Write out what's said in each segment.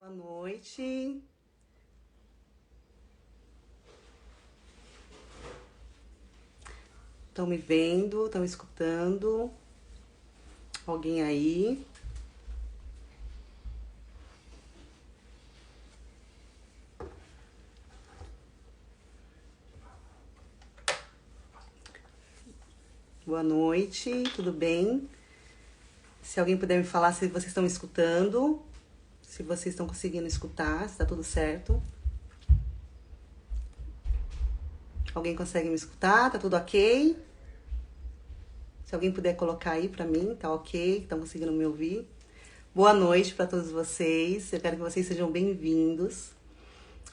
Boa noite. Estão me vendo? Estão escutando? Alguém aí? Boa noite, tudo bem? Se alguém puder me falar se vocês estão me escutando, se vocês estão conseguindo escutar, se está tudo certo. Alguém consegue me escutar? Tá tudo ok? Se alguém puder colocar aí pra mim, tá ok? Estão conseguindo me ouvir? Boa noite para todos vocês. Eu quero que vocês sejam bem-vindos.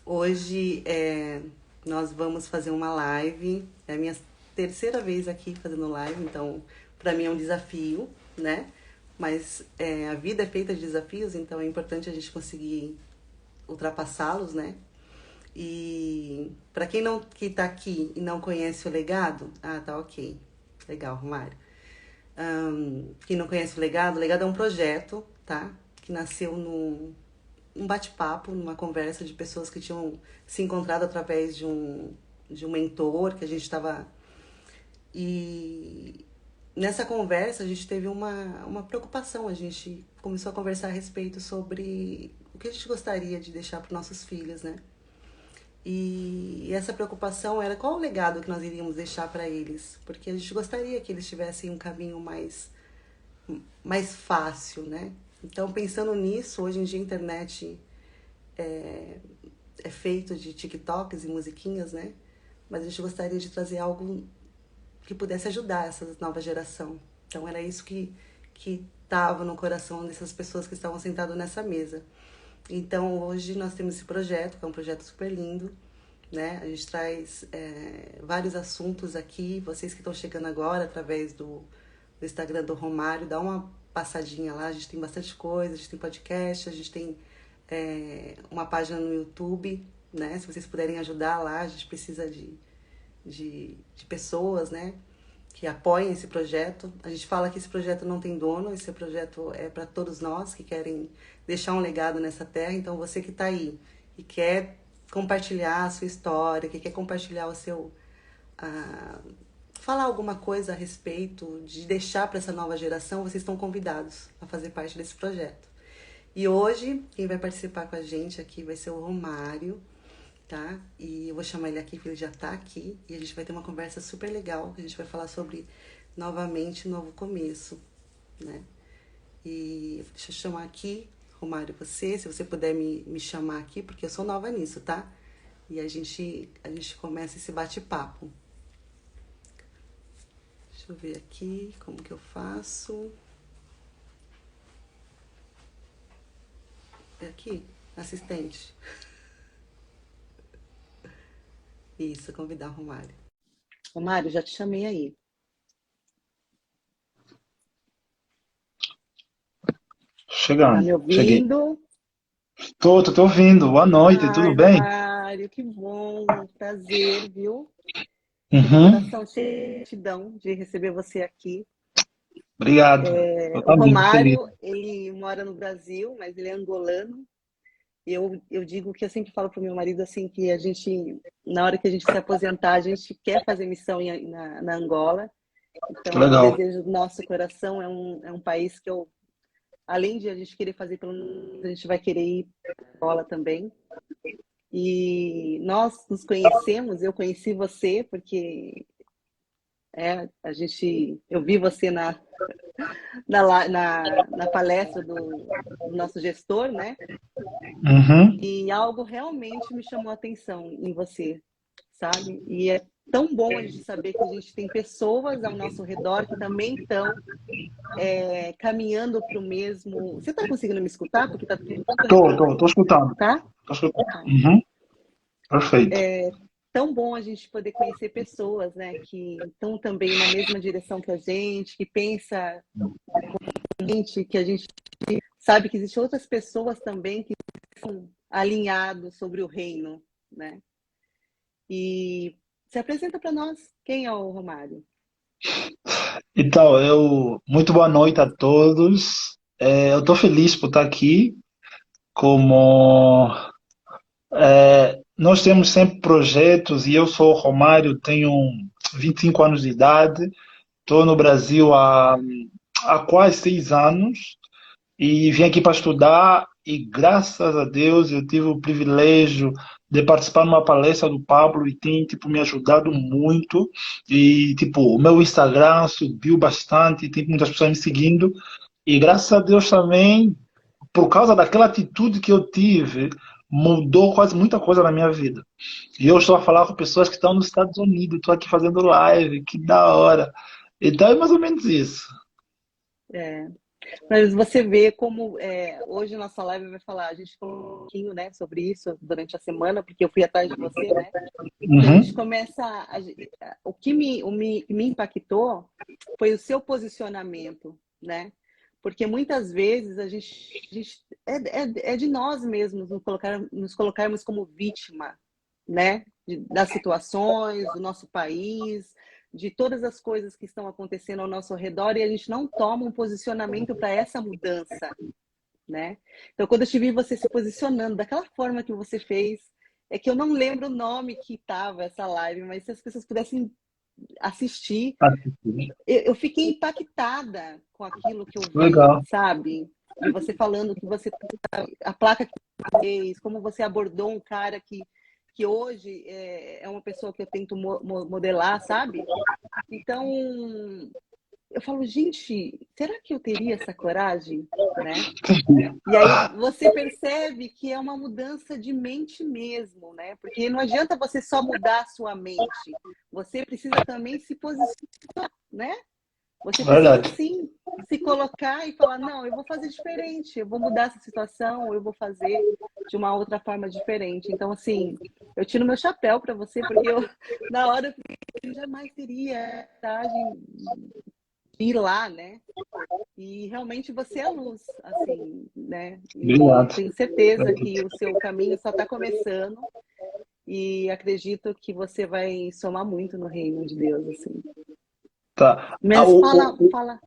Hoje nós vamos fazer uma live. É a minha terceira vez aqui fazendo live, então para mim é um desafio, né? Mas a vida é feita de desafios, então é importante a gente conseguir ultrapassá-los, né? E para quem não que tá aqui e não conhece o legado, tá ok. Legal, Romário. Quem não conhece o Legado é um projeto, tá? Que nasceu num bate-papo, numa conversa de pessoas que tinham se encontrado através de um mentor que a gente estava. E nessa conversa a gente teve uma preocupação, a gente começou a conversar a respeito sobre o que a gente gostaria de deixar para os nossos filhos, né? E essa preocupação era qual o legado que nós iríamos deixar para eles, porque a gente gostaria que eles tivessem um caminho mais fácil, né? Então, pensando nisso, hoje em dia a internet é feito de TikToks e musiquinhas, né? Mas a gente gostaria de trazer algo que pudesse ajudar essa nova geração. Então, era isso que estava no coração dessas pessoas que estavam sentadas nessa mesa. Então, hoje nós temos esse projeto, que é um projeto super lindo, né? A gente traz vários assuntos aqui. Vocês que estão chegando agora através do Instagram do Romário, dá uma passadinha lá. A gente tem bastante coisa, a gente tem podcast, a gente tem uma página no YouTube, né? Se vocês puderem ajudar lá, a gente precisa de pessoas, né? Que apoiem esse projeto. A gente fala que esse projeto não tem dono, esse projeto é para todos nós que querem deixar um legado nessa terra. Então, você que está aí e quer compartilhar a sua história, que quer compartilhar o seu... falar alguma coisa a respeito, de deixar para essa nova geração, vocês estão convidados a fazer parte desse projeto. E hoje, quem vai participar com a gente aqui vai ser o Romário, tá? E eu vou chamar ele aqui, porque ele já tá aqui, e a gente vai ter uma conversa super legal, que a gente vai falar sobre, novamente, novo começo, né? E deixa eu chamar aqui, Romário, você, se você puder me chamar aqui, porque eu sou nova nisso, tá? E a gente começa esse bate-papo. Deixa eu ver aqui como que eu faço. É aqui, assistente. Isso, convidar o Romário. Romário, já te chamei aí. Tá Chegando, me cheguei. ouvindo? Tô ouvindo. Boa noite, tudo Ai, bem? Romário, que bom, prazer, viu? Tô com o Uhum, coração cheio de gratidão de receber você aqui. obrigado. Eu O também, feliz. Romário, ele mora no Brasil, mas ele é angolano. Eu digo que eu sempre falo para o meu marido assim que a gente, na hora que a gente se aposentar, a gente quer fazer missão na Angola. Que Então é um legal. desejo do nosso coração, é um país que eu, além de a gente querer fazer pelo mundo, a gente vai querer ir para Angola também. E nós nos conhecemos, eu conheci você porque eu vi você na palestra do nosso gestor, né? Uhum. E algo realmente me chamou a atenção em você, sabe? E é tão bom a gente saber que a gente tem pessoas ao nosso redor que também estão caminhando para o mesmo. Você está conseguindo me escutar? Porque está tudo muito Tô escutando. tá? Tô escutando. Tá. Uhum. Perfeito. Tão bom a gente poder conhecer pessoas, né, que estão também na mesma direção que a gente, que pensa, que a gente sabe que existem outras pessoas também que são alinhados sobre o reino, né? E se apresenta para nós, quem é o Romário? Então, muito boa noite a todos. Eu tô feliz por estar aqui. como nós temos sempre projetos e eu sou o Romário, tenho 25 anos de idade, estou no Brasil há quase 6 anos e vim aqui para estudar e graças a Deus eu tive o privilégio de participar numa palestra do Pablo e tem tipo me ajudado muito e tipo o meu Instagram subiu bastante, tem muitas pessoas me seguindo e graças a Deus também por causa daquela atitude que eu tive mudou quase muita coisa na minha vida. E eu estou a falar com pessoas que estão nos Estados Unidos, estou aqui fazendo live, que da hora. Então é mais ou menos isso. É. Mas você vê como hoje nossa live vai falar, a gente falou um pouquinho, né, sobre isso durante a semana, porque eu fui atrás de você, né? Então a gente Uhum. começa. O que me impactou foi o seu posicionamento, né? Porque muitas vezes é de nós mesmos nos colocarmos como vítima, né? Das situações, do nosso país, de todas as coisas que estão acontecendo ao nosso redor e a gente não toma um posicionamento para essa mudança, né? Então, quando eu te vi você se posicionando daquela forma que você fez, é que eu não lembro o nome que estava essa live, mas se as pessoas pudessem assistir, eu fiquei impactada com aquilo que eu vi, Legal. sabe? De você falando que você a placa que você fez, como você abordou um cara que hoje é uma pessoa que eu tento modelar, sabe? Então, eu falo, gente, será que eu teria essa coragem, né? E aí você percebe que é uma mudança de mente mesmo, né? Porque não adianta você só mudar a sua mente, você precisa também se posicionar, né? Você precisa Verdade. sim se colocar e falar, não, eu vou fazer diferente, eu vou mudar essa situação, eu vou fazer de uma outra forma diferente. Então, assim, eu tiro meu chapéu para você, porque eu, na hora, eu jamais teria coragem de ir lá, né? E realmente você é a luz, assim, né? E Obrigado. tenho certeza que o seu caminho só está começando e acredito que você vai somar muito no reino de Deus, assim. Tá. Mas fala.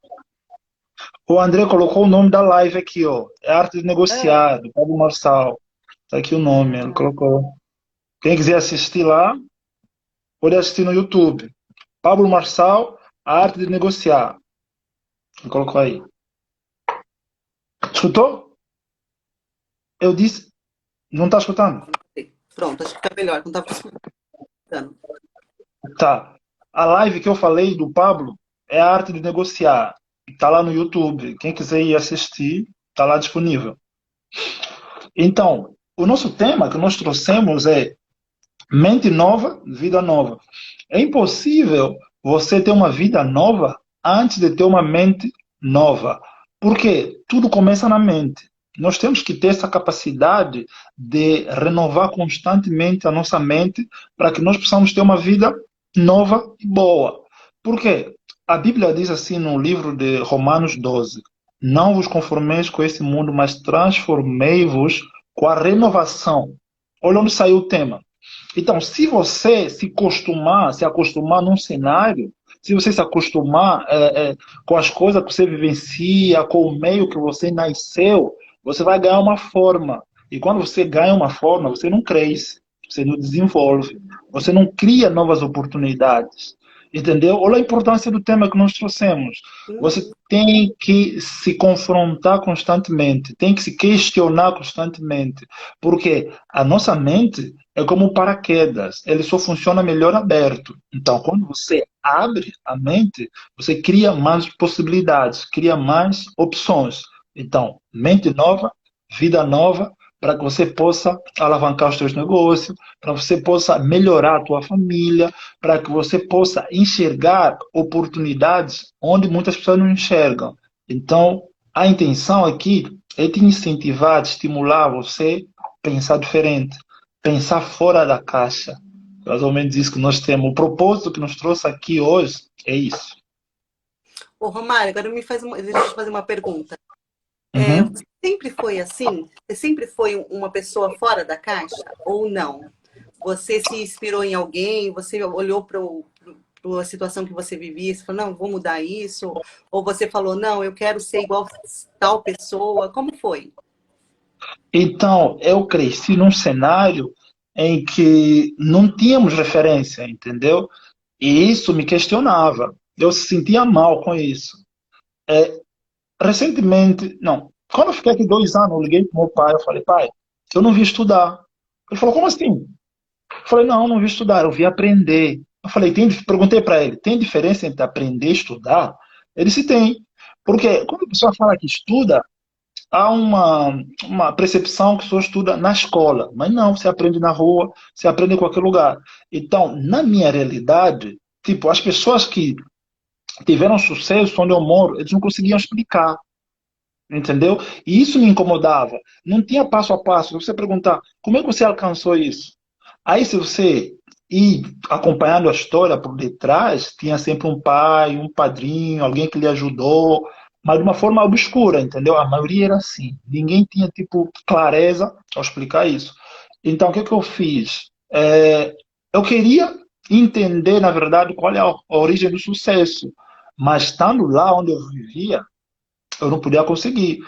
O André colocou o nome da live aqui, ó. É Arte de Ah, Negociar, do Pablo Marçal. Tá aqui o nome, ele ah, colocou. Quem quiser assistir lá, pode assistir no YouTube. Pablo Marçal, A Arte de Negociar. Ele colocou aí. Escutou? Eu disse, não está escutando? Pronto, acho que tá melhor, não estava escutando. Tá. A live que eu falei do Pablo é a arte de negociar. Tá lá no YouTube. Quem quiser ir assistir, tá lá disponível. Então, o nosso tema que nós trouxemos é mente nova, vida nova. É impossível você ter uma vida nova antes de ter uma mente nova. Porque tudo começa na mente. Nós temos que ter essa capacidade de renovar constantemente a nossa mente para que nós possamos ter uma vida nova e boa. Por quê? A Bíblia diz assim no livro de Romanos 12: Não vos conformeis com esse mundo, mas transformei-vos com a renovação. Olha onde saiu o tema. Então, se você se acostumar num cenário, se você se acostumar com as coisas que você vivencia, com o meio que você nasceu, você vai ganhar uma forma. E quando você ganha uma forma, você não cresce, você não desenvolve, você não cria novas oportunidades. Entendeu? Olha a importância do tema que nós trouxemos. Você Uhum. tem que se confrontar constantemente, tem que se questionar constantemente, porque a nossa mente é como um paraquedas, ele só funciona melhor aberto. Então, quando você abre a mente, você cria mais possibilidades, cria mais opções. Então, mente nova, vida nova, para que você possa alavancar os seus negócios, para que você possa melhorar a tua família, para que você possa enxergar oportunidades onde muitas pessoas não enxergam. Então, a intenção aqui é te incentivar, te estimular você a pensar diferente, pensar fora da caixa. Mais ou menos isso que nós temos. O propósito que nos trouxe aqui hoje é isso. Ô, Romário, agora deixa eu te fazer uma pergunta. Uhum. Você sempre foi assim? Você sempre foi uma pessoa fora da caixa ou não? Você se inspirou em alguém? Você olhou para a situação que você vivia e falou, não, vou mudar isso? Ou você falou, não, eu quero ser igual tal pessoa? Como foi? Então, eu cresci num cenário em que não tínhamos referência, entendeu? E isso me questionava. Eu se sentia mal com isso. É, recentemente, não, quando eu fiquei aqui 2 anos, eu liguei para meu pai, eu falei, pai, eu não vi estudar. Ele falou, como assim? Eu falei, não, não vi estudar, eu vi aprender. Eu falei, perguntei para ele, tem diferença entre aprender e estudar? Ele disse, tem. Porque quando a pessoa fala que estuda, há uma percepção que só estuda na escola, mas não, você aprende na rua, você aprende em qualquer lugar. Então, na minha realidade, tipo, as pessoas que tiveram sucesso onde eu moro, eles não conseguiam explicar, entendeu? E isso me incomodava. Não tinha passo a passo. Você perguntar, como é que você alcançou isso? Aí, se você ir acompanhando a história por detrás, tinha sempre um pai, um padrinho, alguém que lhe ajudou, mas de uma forma obscura, entendeu? A maioria era assim. Ninguém tinha, tipo, clareza ao explicar isso. Então, o que que eu fiz? Eu queria entender, na verdade, qual é a origem do sucesso. Mas estando lá onde eu vivia, eu não podia conseguir.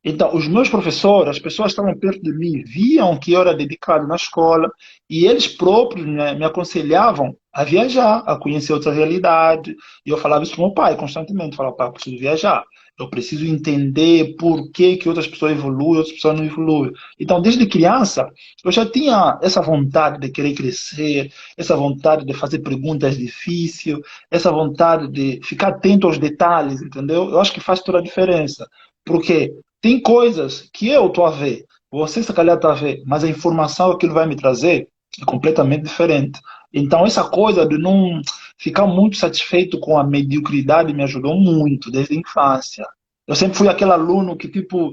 Então, os meus professores, as pessoas que estavam perto de mim, viam que eu era dedicado na escola e eles próprios, né, me aconselhavam a viajar, a conhecer outra realidade. E eu falava isso para o meu pai constantemente. Falava, pai, eu preciso viajar. Eu preciso entender por que, que outras pessoas evoluem, outras pessoas não evoluem. Então, desde criança, eu já tinha essa vontade de querer crescer, essa vontade de fazer perguntas difíceis, essa vontade de ficar atento aos detalhes, entendeu? Eu acho que faz toda a diferença. Porque tem coisas que eu estou a ver, você se calhar está a ver, mas a informação que ele vai me trazer é completamente diferente. Então, essa coisa de não ficar muito satisfeito com a mediocridade me ajudou muito desde a infância. Eu sempre fui aquele aluno que, tipo,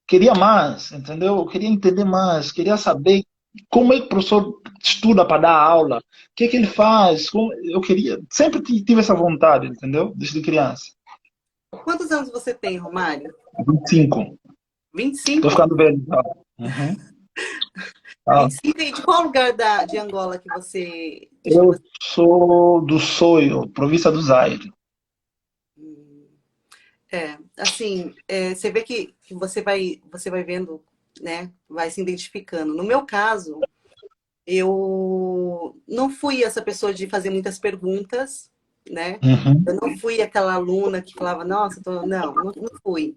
queria mais, entendeu? Eu queria entender mais, queria saber como é que o professor estuda para dar aula, o que é que ele faz. Eu queria, sempre tive essa vontade, entendeu? Desde criança. Quantos anos você tem, Romário? 25. Estou 25? ficando velho. Já. Uhum. Ah, 25? E de qual lugar de Angola que você, eu sou do Soio, província do Zaire. assim, você vê que você vai vendo, né? Vai se identificando. No meu caso, eu não fui essa pessoa de fazer muitas perguntas, né? Uhum, Eu não fui aquela aluna que falava, nossa, não fui.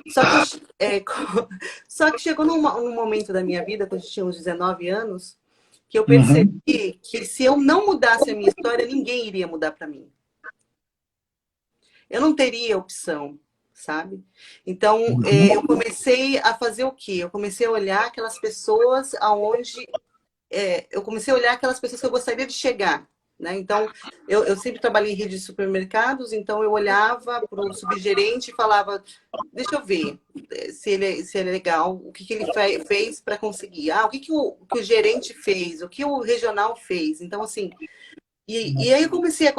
Só que, só que chegou num momento da minha vida, quando eu tinha uns 19 anos, que eu percebi uhum, que se eu não mudasse a minha história, ninguém iria mudar para mim. Eu não teria opção, sabe? Então, uhum, eu comecei a fazer o quê? Eu comecei a olhar aquelas pessoas aonde eu comecei a olhar aquelas pessoas que eu gostaria de chegar. Né? Então, eu sempre trabalhei em rede de supermercados, então eu olhava para o subgerente e falava, deixa eu ver se ele é legal, o que ele fez para conseguir. Ah, o que o gerente fez, o que o regional fez. Então, assim, e aí eu comecei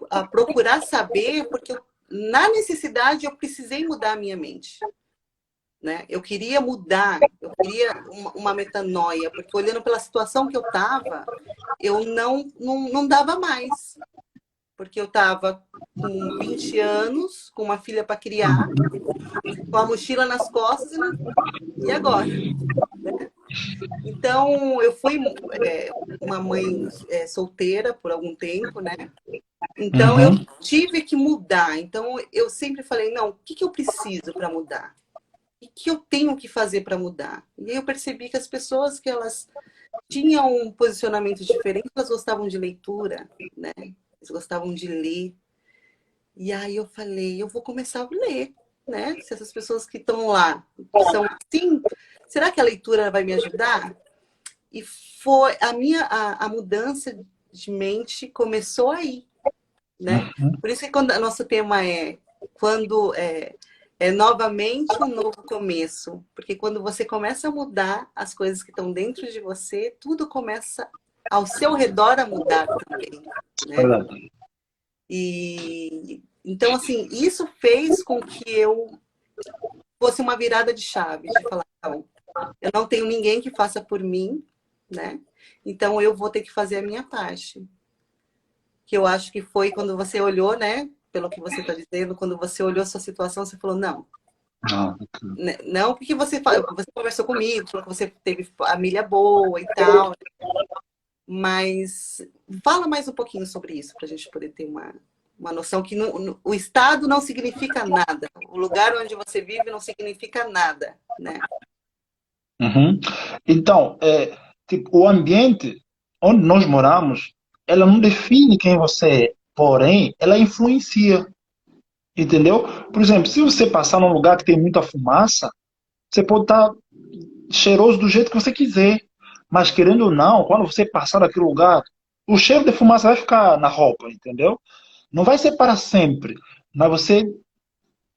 a procurar saber, porque na necessidade eu precisei mudar a minha mente. Né? Eu queria mudar, eu queria uma metanoia, porque olhando pela situação que eu estava, eu não dava mais. Porque eu estava com 20 anos, com uma filha para criar, com a mochila nas costas, e agora? Então, eu fui uma mãe solteira por algum tempo, né? Então, eu uhum. tive que mudar. Então, eu sempre falei, não, o que eu preciso para mudar? O que eu tenho que fazer para mudar? E aí eu percebi que as pessoas que elas tinham um posicionamento diferente, elas gostavam de leitura, né? Eles gostavam de ler. E aí eu falei, eu vou começar a ler, né? Se essas pessoas que estão lá são assim, será que a leitura vai me ajudar? E foi a mudança de mente começou aí, né? Por isso que quando o nosso tema é quando é novamente um novo começo, porque quando você começa a mudar as coisas que estão dentro de você, tudo começa ao seu redor a mudar também, né? Verdade. E então assim, isso fez com que eu fosse uma virada de chave, de falar, não, eu não tenho ninguém que faça por mim, né? Então eu vou ter que fazer a minha parte. Que eu acho que foi quando você olhou, né? Pelo que você está dizendo, quando você olhou a sua situação, você falou, não, Ah, Não porque você conversou comigo, falou que você teve família boa e tal, mas fala mais um pouquinho sobre isso, para a gente poder ter uma noção que o estado não significa nada. O lugar onde você vive não significa nada, né? uhum. Então, tipo, o ambiente onde nós moramos, ela não define quem você é, porém, ela influencia, entendeu? Por exemplo, se você passar num lugar que tem muita fumaça, você pode estar cheiroso do jeito que você quiser, mas querendo ou não, quando você passar naquele lugar, o cheiro de fumaça vai ficar na roupa, entendeu? Não vai ser para sempre, mas você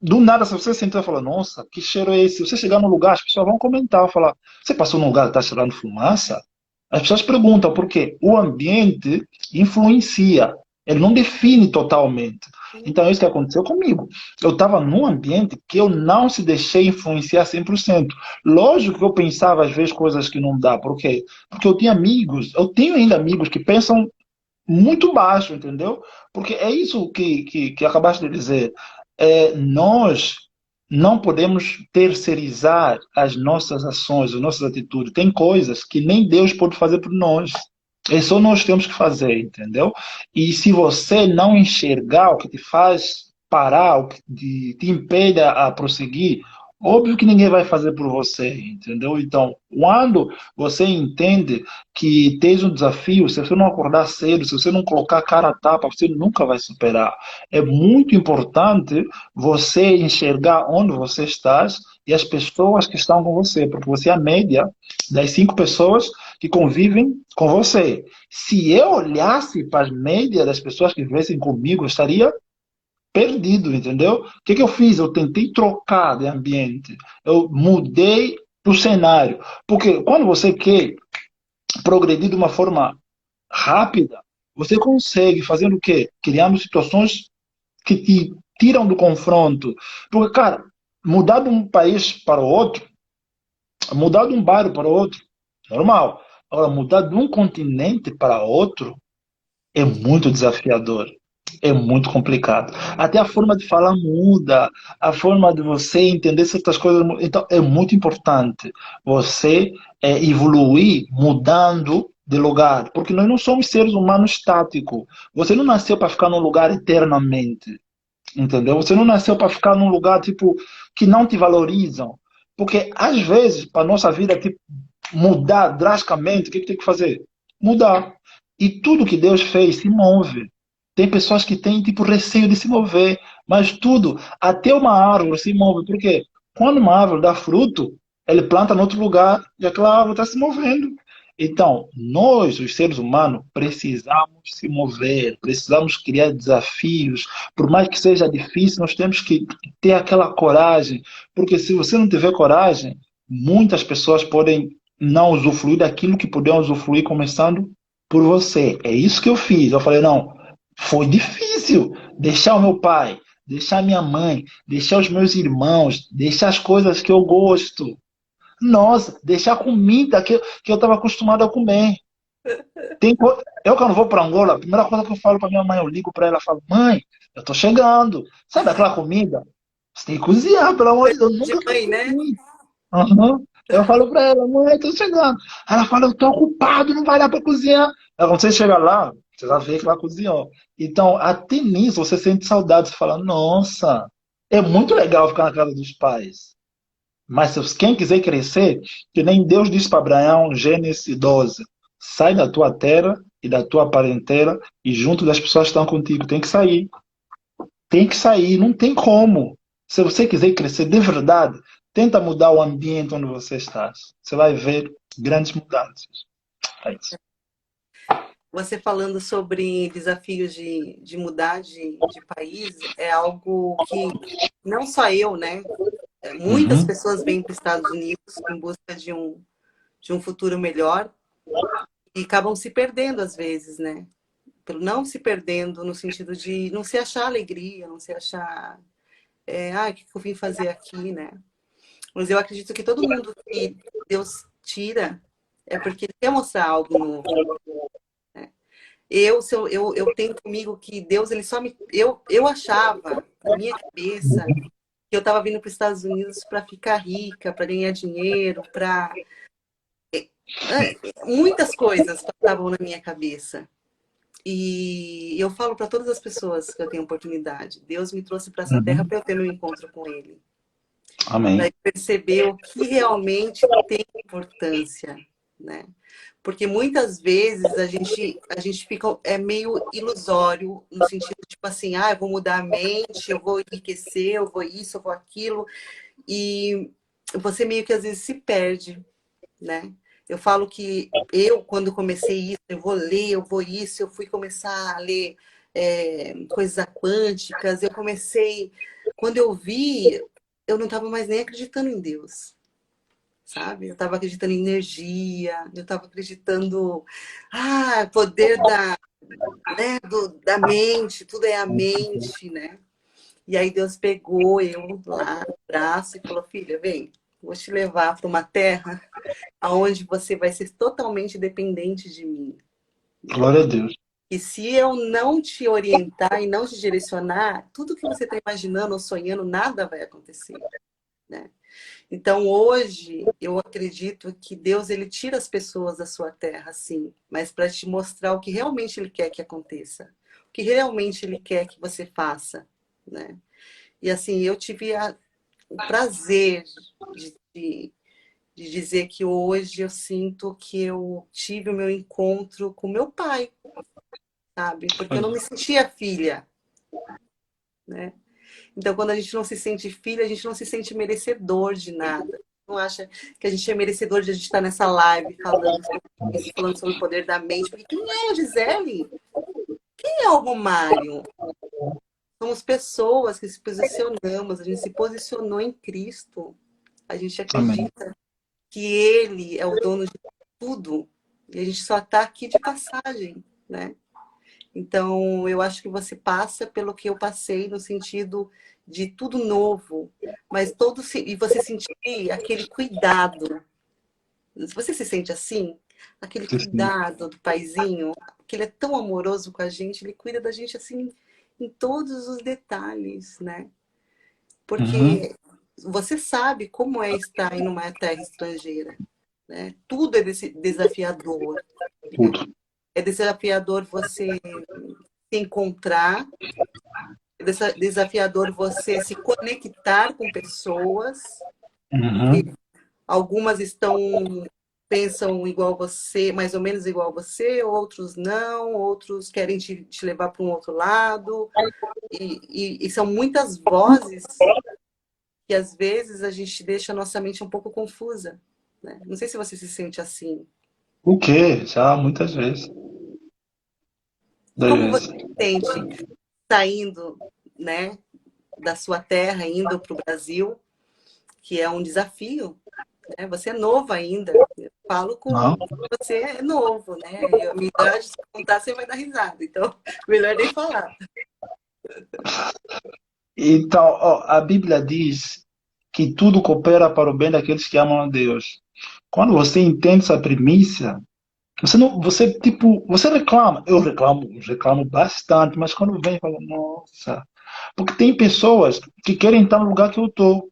do nada, se você sentar e falar, nossa, que cheiro é esse? Se você chegar no lugar, as pessoas vão comentar, falar, você passou num lugar que está cheirando fumaça? As pessoas perguntam, porque o ambiente influencia, ele não define totalmente. Então é isso que aconteceu comigo. Eu estava num ambiente que eu não se deixei influenciar 100%. Lógico que eu pensava às vezes coisas que não dá, por quê? Porque eu tinha amigos, eu tenho ainda amigos que pensam muito baixo, entendeu? Porque é isso que acabaste de dizer. Nós não podemos terceirizar as nossas ações, as nossas atitudes. Tem coisas que nem Deus pode fazer por nós. É só nós temos que fazer, entendeu? E se você não enxergar o que te faz parar, o que te impede a prosseguir, óbvio que ninguém vai fazer por você, entendeu? Então, quando você entende que tens um desafio, se você não acordar cedo, se você não colocar a cara a tapa, você nunca vai superar. É muito importante você enxergar onde você está e as pessoas que estão com você, porque você é a média das 5 pessoas que convivem com você. Se eu olhasse para as médias das pessoas que vivessem comigo, eu estaria perdido, entendeu? O que eu fiz? Eu tentei trocar de ambiente. Eu mudei o cenário. Porque quando você quer progredir de uma forma rápida, você consegue fazendo o quê? Criando situações que te tiram do confronto. Porque, cara, mudar de um país para o outro, mudar de um bairro para o outro, normal. Agora, mudar de um continente para outro é muito desafiador. É muito complicado. Até a forma de falar muda, a forma de você entender certas coisas. Então, é muito importante você evoluir mudando de lugar, porque nós não somos seres humanos estáticos. Você não nasceu para ficar num lugar eternamente, entendeu? Você não nasceu para ficar num lugar tipo que não te valorizam, porque às vezes para nossa vida tipo, mudar drasticamente, o que tem que fazer? Mudar. E tudo que Deus fez se move. Tem pessoas que têm tipo receio de se mover, mas tudo, até uma árvore se move. Por quê? Quando uma árvore dá fruto, ele planta em outro lugar e aquela árvore está se movendo. Então, nós, os seres humanos, precisamos se mover, precisamos criar desafios. Por mais que seja difícil, nós temos que ter aquela coragem, porque se você não tiver coragem, muitas pessoas podem não usufruir daquilo que podiam usufruir, começando por você. É isso que eu fiz. Eu falei, não, foi difícil deixar o meu pai, deixar minha mãe, deixar os meus irmãos, deixar as coisas que eu gosto. Nossa, deixar a comida que eu estava acostumado a comer. Eu, quando vou para Angola, a primeira coisa que eu falo para minha mãe, eu ligo para ela e falo, mãe, eu estou chegando. Sabe aquela comida? Você tem que cozinhar, pelo amor de Deus, eu De nunca mãe, né? cozinhei. Uhum. Eu falo pra ela, mãe, tô chegando. Ela fala, eu tô ocupado, não vai dar pra cozinhar. Aí, quando você chega lá, você já vê que ela cozinhou. Então, até nisso, você sente saudade. Você fala, nossa, é muito legal ficar na casa dos pais. Mas se quem quiser crescer, que nem Deus disse para Abraão, Gênesis 12, sai da tua terra e da tua parentela e junto das pessoas que estão contigo. Tem que sair. Tem que sair, não tem como. Se você quiser crescer de verdade, tenta mudar o ambiente onde você está. Você vai ver grandes mudanças. É isso. Você falando sobre desafios de mudar de país, é algo que não só eu, né? Muitas Uhum. pessoas vêm para os Estados Unidos em busca de um futuro melhor e acabam se perdendo às vezes, né? Pelo não se perdendo no sentido de não se achar alegria, não se achar, o que eu vim fazer aqui, né? Mas eu acredito que todo mundo que Deus tira é porque ele quer mostrar algo novo. Eu tenho comigo que Deus, ele só me. Eu achava, na minha cabeça, que eu estava vindo para os Estados Unidos para ficar rica, para ganhar dinheiro, para muitas coisas passavam na minha cabeça. E eu falo para todas as pessoas que eu tenho oportunidade, Deus me trouxe para essa terra Uhum. para eu ter meu encontro com Ele, Amém. para perceber o que realmente tem importância, né? Porque muitas vezes a gente fica meio ilusório no sentido tipo assim, eu vou mudar a mente, eu vou enriquecer, eu vou isso, eu vou aquilo, e você meio que às vezes se perde, né? Eu falo que eu, quando comecei isso, eu vou ler, eu vou isso, eu fui começar a ler coisas quânticas, eu comecei, quando eu vi, eu não estava mais nem acreditando em Deus, sabe? Eu estava acreditando em energia, eu estava acreditando, poder da mente, tudo é a mente, né? E aí Deus pegou eu lá no braço e falou, filha, vem, vou te levar para uma terra onde você vai ser totalmente dependente de mim, né? Glória a Deus. E se eu não te orientar e não te direcionar, tudo que você está imaginando ou sonhando, nada vai acontecer, né? Então, hoje, eu acredito que Deus, ele tira as pessoas da sua terra, sim, mas para te mostrar o que realmente ele quer que aconteça, o que realmente ele quer que você faça, né? E assim, eu tive o prazer de, de dizer que hoje eu sinto que eu tive o meu encontro com meu pai, sabe? Porque eu não me sentia filha, né? Então, quando a gente não se sente filha, a gente não se sente merecedor de nada. Não acha que a gente é merecedor de a gente estar nessa live falando sobre isso, falando sobre o poder da mente. Porque quem é a Gisele? Quem é o Romário? Somos pessoas que se posicionamos, a gente se posicionou em Cristo. A gente Amém. acredita que Ele é o dono de tudo. E a gente só está aqui de passagem, né? Então, eu acho que você passa pelo que eu passei, no sentido de tudo novo, mas e você sentir aquele cuidado. Você se sente assim? Aquele Sim. cuidado do paizinho, que ele é tão amoroso com a gente, ele cuida da gente assim em todos os detalhes, né? Uhum. Porque você sabe como é estar em uma terra estrangeira, né? Tudo é desafiador, né? Tudo. É desafiador você se encontrar, é desafiador você se conectar com pessoas, porque Uhum. algumas pensam igual você, mais ou menos igual você, outros não, outros querem te levar para um outro lado, e são muitas vozes que às vezes a gente deixa a nossa mente um pouco confusa, né? Não sei se você se sente assim. O quê? Já muitas vezes. E Das como você vezes. se sente saindo, né, da sua terra, indo para o Brasil, que é um desafio, né? Você é novo ainda. Eu falo Não. com você é novo, né? E a minha idade, se contar, você vai dar risada. Então, melhor nem falar. Então, ó, a Bíblia diz que tudo coopera para o bem daqueles que amam a Deus. Quando você entende essa premissa, você não, você tipo, você reclama. Eu reclamo bastante, mas quando vem, fala, nossa, porque tem pessoas que querem estar no lugar que eu estou,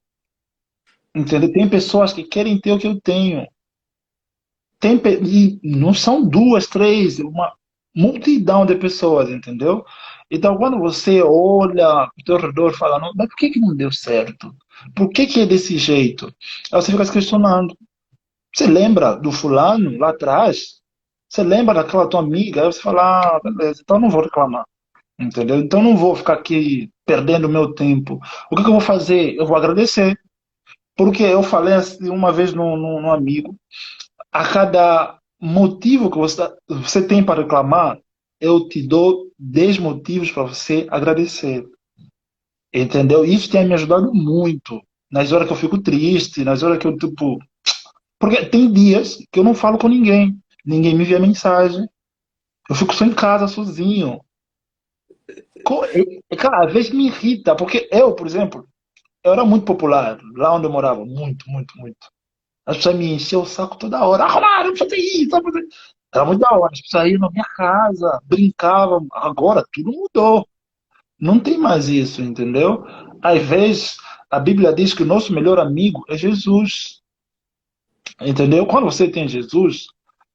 entendeu? Tem pessoas que querem ter o que eu tenho. E não são duas, três, uma multidão de pessoas, entendeu? Então, quando você olha ao teu redor e fala, não, mas por que que não deu certo? Por que que é desse jeito? Aí você fica se questionando. Você lembra do fulano lá atrás? Você lembra daquela tua amiga? Aí você fala, beleza, então não vou reclamar, entendeu? Então não vou ficar aqui perdendo o meu tempo. O que que eu vou fazer? Eu vou agradecer. Porque eu falei assim uma vez num amigo, a cada motivo que você tem para reclamar, eu te dou 10 motivos para você agradecer. Entendeu? Isso tem me ajudado muito. Nas horas que eu fico triste, nas horas que eu, tipo. Porque tem dias que eu não falo com ninguém. Ninguém me envia mensagem. Eu fico só em casa, sozinho. Cara, às vezes me irrita, porque eu, por exemplo, eu era muito popular lá onde eu morava. Muito, muito, muito. As pessoas me enchiam o saco toda hora. Arrumaram, vamos fazer isso, vamos fazer. Era muito da hora. As pessoas iam na minha casa, brincavam. Agora tudo mudou. Não tem mais isso, entendeu? Às vezes A Bíblia diz que o nosso melhor amigo é Jesus. Entendeu? Quando você tem Jesus,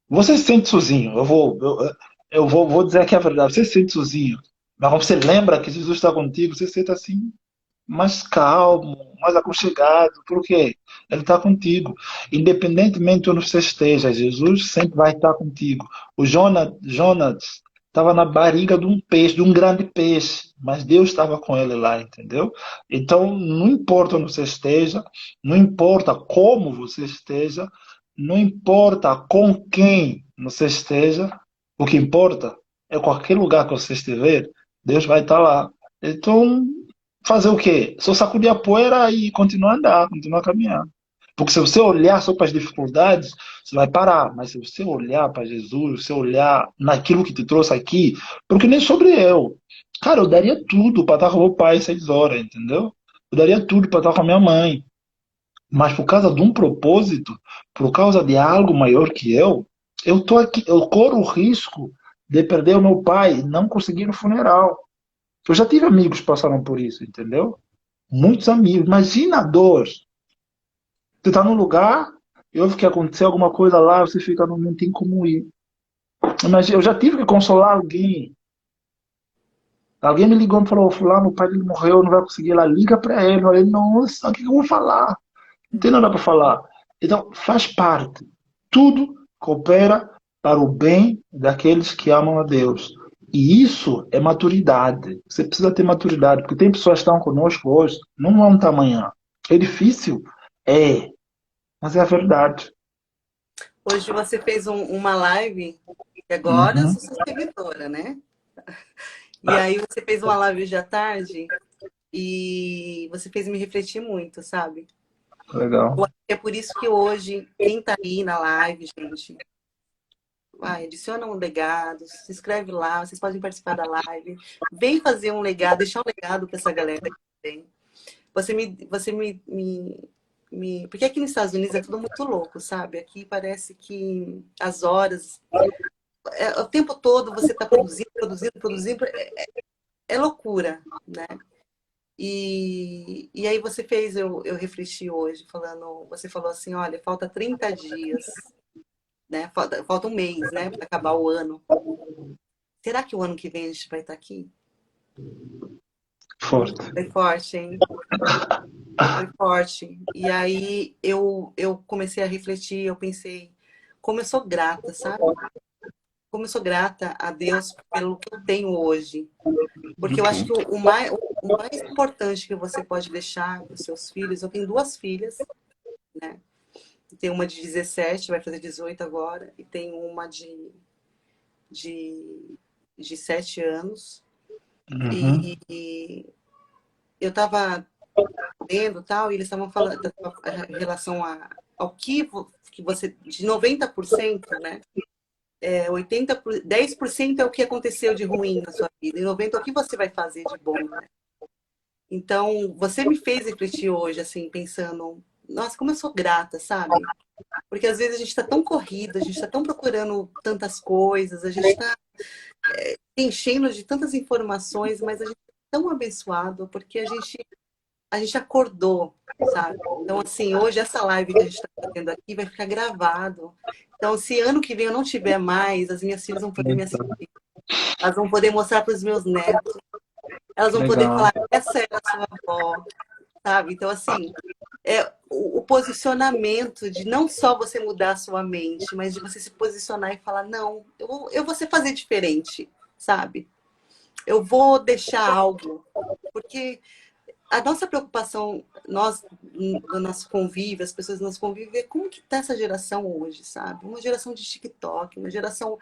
você se sente sozinho. Vou dizer aqui a verdade. Você se sente sozinho. Mas quando você lembra que Jesus está contigo, você se sente assim, mais calmo, mais aconchegado. Por quê? Ele está contigo. Independentemente de onde você esteja, Jesus sempre vai estar contigo. O Jonas estava na barriga de um peixe, de um grande peixe, mas Deus estava com ele lá, entendeu? Então, não importa onde você esteja, não importa como você esteja, não importa com quem você esteja, o que importa é qualquer lugar que você estiver, Deus vai estar lá. Então, fazer o quê? Só sacudir a poeira e continuar a andar, continuar a caminhar. Porque se você olhar só para as dificuldades, você vai parar. Mas se você olhar para Jesus, você olhar naquilo que te trouxe aqui, porque nem sobre eu. Cara, eu daria tudo para estar com meu pai 6 horas, entendeu? Eu daria tudo para estar com a minha mãe. Mas por causa de um propósito, por causa de algo maior que eu tô aqui, eu corro o risco de perder o meu pai e não conseguir no funeral. Eu já tive amigos que passaram por isso, entendeu? Muitos amigos. Imagina a dor. Você está num lugar e ouve que aconteceu alguma coisa lá, você fica, não tem como ir. Imagina, eu já tive que consolar alguém. Alguém me ligou e falou, fulano, o pai dele morreu, não vai conseguir ir lá. Liga para ele. Eu falei, nossa, o que eu vou falar? Não tem nada para falar. Então, faz parte. Tudo coopera para o bem daqueles que amam a Deus. E isso é maturidade. Você precisa ter maturidade, porque tem pessoas que estão conosco hoje, não vão estar amanhã. É difícil? É, mas é a verdade. Hoje você fez uma live, e agora eu Uhum. sou sua seguidora, né? E aí você fez uma live hoje à tarde e você fez me refletir muito, sabe? Legal. É por isso que hoje, quem tá aí na live, gente, adiciona um legado, se inscreve lá, vocês podem participar da live. Vem fazer um legado, deixar um legado para essa galera que tem. Porque aqui nos Estados Unidos é tudo muito louco, sabe? Aqui parece que as horas. O tempo todo você está produzindo, produzindo, produzindo. É loucura, né? E aí você fez, eu refleti hoje, falando, você falou assim, olha, falta 30 dias, né? Falta um mês, né? Para acabar o ano. Será que o ano que vem a gente vai estar aqui? Forte. Foi forte, hein? Foi forte. E aí eu comecei a refletir, eu pensei, como eu sou grata, sabe? Como eu sou grata a Deus pelo que eu tenho hoje. Porque eu acho que o mais importante que você pode deixar para os seus filhos, eu tenho 2 filhas, né? Tem uma de 17, vai fazer 18 agora, e tem uma de, de 7 anos. Uhum. E eu estava lendo tal, e eles estavam falando em relação ao que você, de 90%, né? 10% é o que aconteceu de ruim na sua vida, e 90% é o que você vai fazer de bom, né? Então, você me fez refletir hoje, assim, pensando, nossa, como eu sou grata, sabe? Porque às vezes a gente está tão corrida, a gente está tão procurando tantas coisas, a gente está enchendo de tantas informações, mas a gente é tão abençoado porque a gente acordou, sabe? Então, assim, hoje essa live que a gente está fazendo aqui vai ficar gravado. Então, se ano que vem eu não tiver mais, as minhas filhas vão poder me assistir. Elas vão poder mostrar para os meus netos. Elas vão poder Legal. falar, essa era a sua avó, sabe? Então, assim, o posicionamento de não só você mudar a sua mente, mas de você se posicionar e falar, não, eu vou fazer diferente, sabe? Eu vou deixar algo. Porque a nossa preocupação, nós, no nosso convívio, as pessoas do nosso convívio, é como que está essa geração hoje, sabe? Uma geração de TikTok, uma geração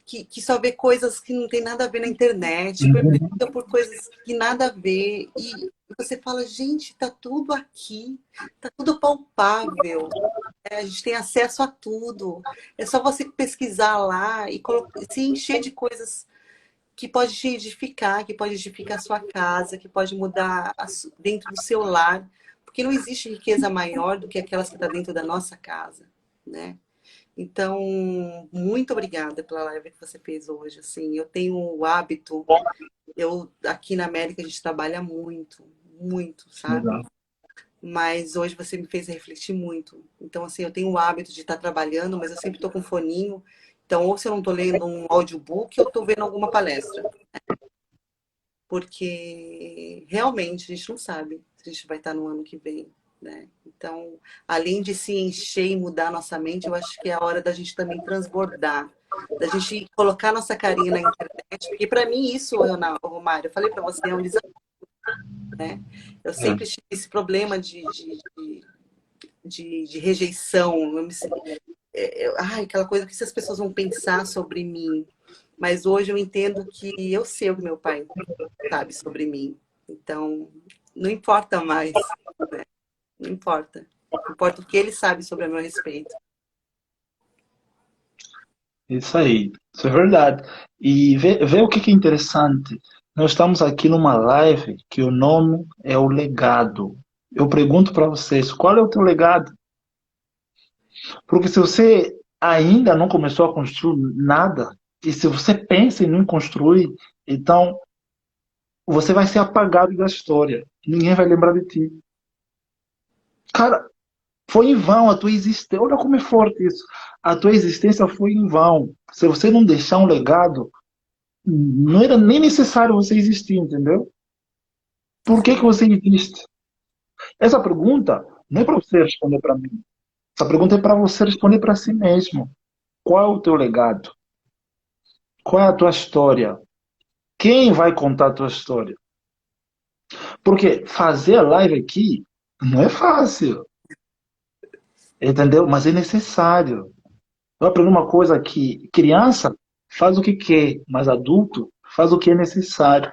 que só vê coisas que não tem nada a ver na internet, Uhum. perplexida por coisas que nada a ver. E você fala, gente, tá tudo aqui, tá tudo palpável. A gente tem acesso a tudo. É só você pesquisar lá e se encher de coisas que pode te edificar, que pode edificar a sua casa, que pode mudar dentro do seu lar, porque não existe riqueza maior do que aquelas que está dentro da nossa casa, né? Então, muito obrigada pela live que você fez hoje. Assim, eu tenho o hábito, aqui na América a gente trabalha muito, muito, sabe? Legal. mas hoje você me fez refletir muito. Então, assim, eu tenho o hábito de estar trabalhando, mas eu sempre estou com foninho. Então, ou se eu não estou lendo um audiobook, eu estou vendo alguma palestra. Porque realmente a gente não sabe se a gente vai estar no ano que vem, né? Então, além de se encher e mudar nossa mente, eu acho que é a hora da gente também transbordar, da gente colocar nossa carinha na internet, porque para mim isso, Romário, eu falei para você, é um desafio, né? Eu É. sempre tive esse problema de rejeição, ai, aquela coisa que as pessoas vão pensar sobre mim. Mas hoje eu entendo que eu sei o que meu pai sabe sobre mim. Então, não importa mais, né? Não importa. Importa o que ele sabe sobre o meu respeito. Isso aí, isso é verdade. E vê o que que é interessante. Nós estamos aqui numa live que o nome é o legado. Eu pergunto para vocês, qual é o teu legado? Porque se você ainda não começou a construir nada, e se você pensa em não construir, então você vai ser apagado da história. Ninguém vai lembrar de ti. Cara, foi em vão a tua existência. Olha como é forte isso. A tua existência foi em vão. Se você não deixar um legado, não era nem necessário você existir, entendeu? Por que que Sim. você existe? Essa pergunta não é para você responder para mim. Essa pergunta é para você responder para si mesmo. Qual é o teu legado? Qual é a tua história? Quem vai contar a tua história? Porque fazer a live aqui não é fácil, entendeu? Mas é necessário. Eu aprendi uma coisa que criança faz o que quer, mas adulto faz o que é necessário.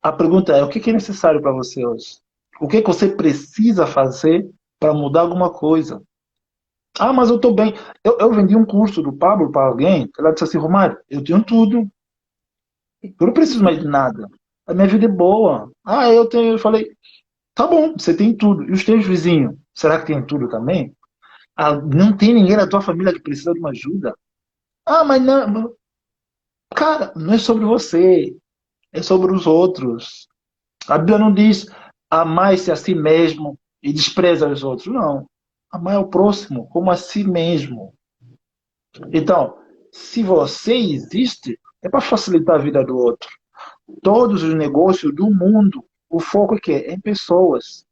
A pergunta é, o que é necessário para você hoje? O que é que você precisa fazer para mudar alguma coisa? Ah, mas eu estou bem. Eu vendi um curso do Pablo para alguém. Ela disse assim, Romário, eu tenho tudo. Eu não preciso mais de nada. A minha vida é boa. Ah, eu tenho. Eu falei, tá bom, você tem tudo. E os teus vizinhos? Será que tem tudo também? Ah, não tem ninguém na tua família que precisa de uma ajuda? Ah, mas não. Cara, não é sobre você. É sobre os outros. A Bíblia não diz amai-se a si mesmo e despreza os outros. Não. Amar o próximo como a si mesmo. Então, se você existe, é para facilitar a vida do outro. Todos os negócios do mundo, o foco é quê? É em pessoas.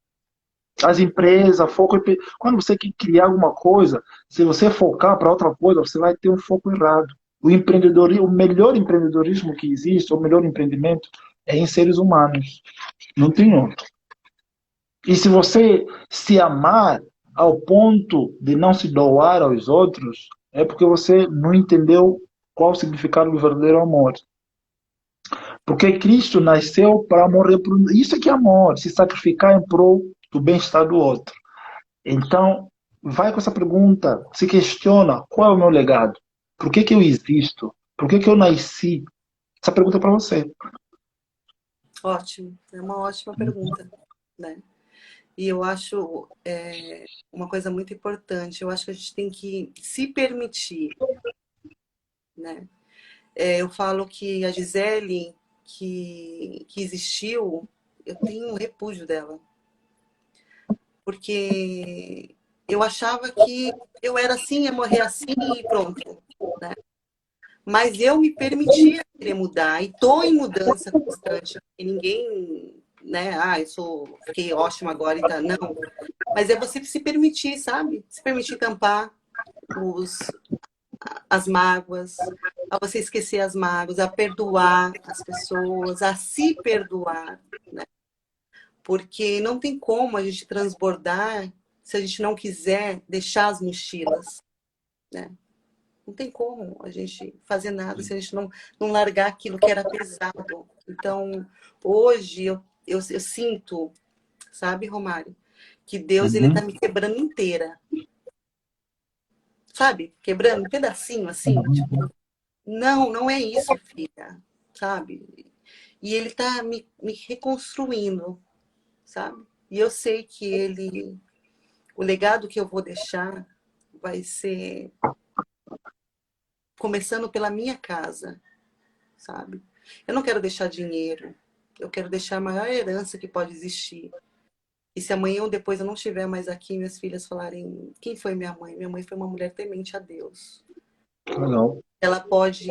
As empresas, foco em quando você quer criar alguma coisa, se você focar para outra coisa, você vai ter um foco errado. O empreendedorismo, o melhor empreendedorismo que existe, o melhor empreendimento é em seres humanos. Não tem outro. E se você se amar ao ponto de não se doar aos outros, é porque você não entendeu qual o significado do verdadeiro amor. Porque Cristo nasceu para morrer por. Isso é que é amor, se sacrificar em prol do bem-estar do outro. Então, vai com essa pergunta, se questiona qual é o meu legado? Por que que eu existo? Por que que eu nasci? Essa pergunta é para você. Ótimo. É uma ótima pergunta, né? E eu acho uma coisa muito importante. Eu acho que a gente tem que se permitir, né? Eu falo que a Gisele, que existiu, eu tenho um repúdio dela. Porque eu achava que eu era assim, ia morrer assim e pronto, né? Mas eu me permitia querer mudar e tô em mudança constante. E ninguém, né? Ah, fiquei ótima agora e tá. Não. Mas é você se permitir, sabe? Se permitir tampar os, as mágoas, a você esquecer as mágoas, a perdoar as pessoas, a se perdoar, né? Porque não tem como a gente transbordar se a gente não quiser deixar as mochilas, né? Não tem como a gente fazer nada se a gente não largar aquilo que era pesado. Então, hoje eu sinto, sabe, Romário, que Deus ele tá Uhum. me quebrando inteira, sabe? Quebrando um pedacinho assim, tipo, não é isso, filha, sabe? E ele tá me reconstruindo, sabe? E eu sei que o legado que eu vou deixar vai ser começando pela minha casa, sabe? Eu não quero deixar dinheiro, eu quero deixar a maior herança que pode existir, E se amanhã ou depois eu não estiver mais aqui, minhas filhas falarem, quem foi minha mãe? Minha mãe foi uma mulher temente a Deus. Legal. Ela pode...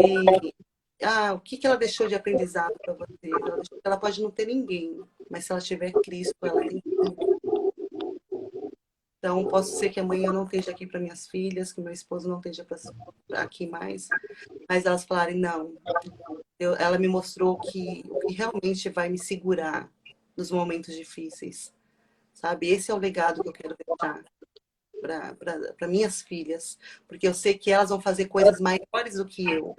o que ela deixou de aprendizado para vocês? Ela pode não ter ninguém, mas se ela tiver Cristo, ela tem tudo. Então, posso ser que amanhã eu não esteja aqui para minhas filhas, que meu esposo não esteja aqui mais, mas elas falarem, não, ela me mostrou o que realmente vai me segurar nos momentos difíceis, sabe? Esse é o legado que eu quero deixar para minhas filhas, porque eu sei que elas vão fazer coisas maiores do que eu,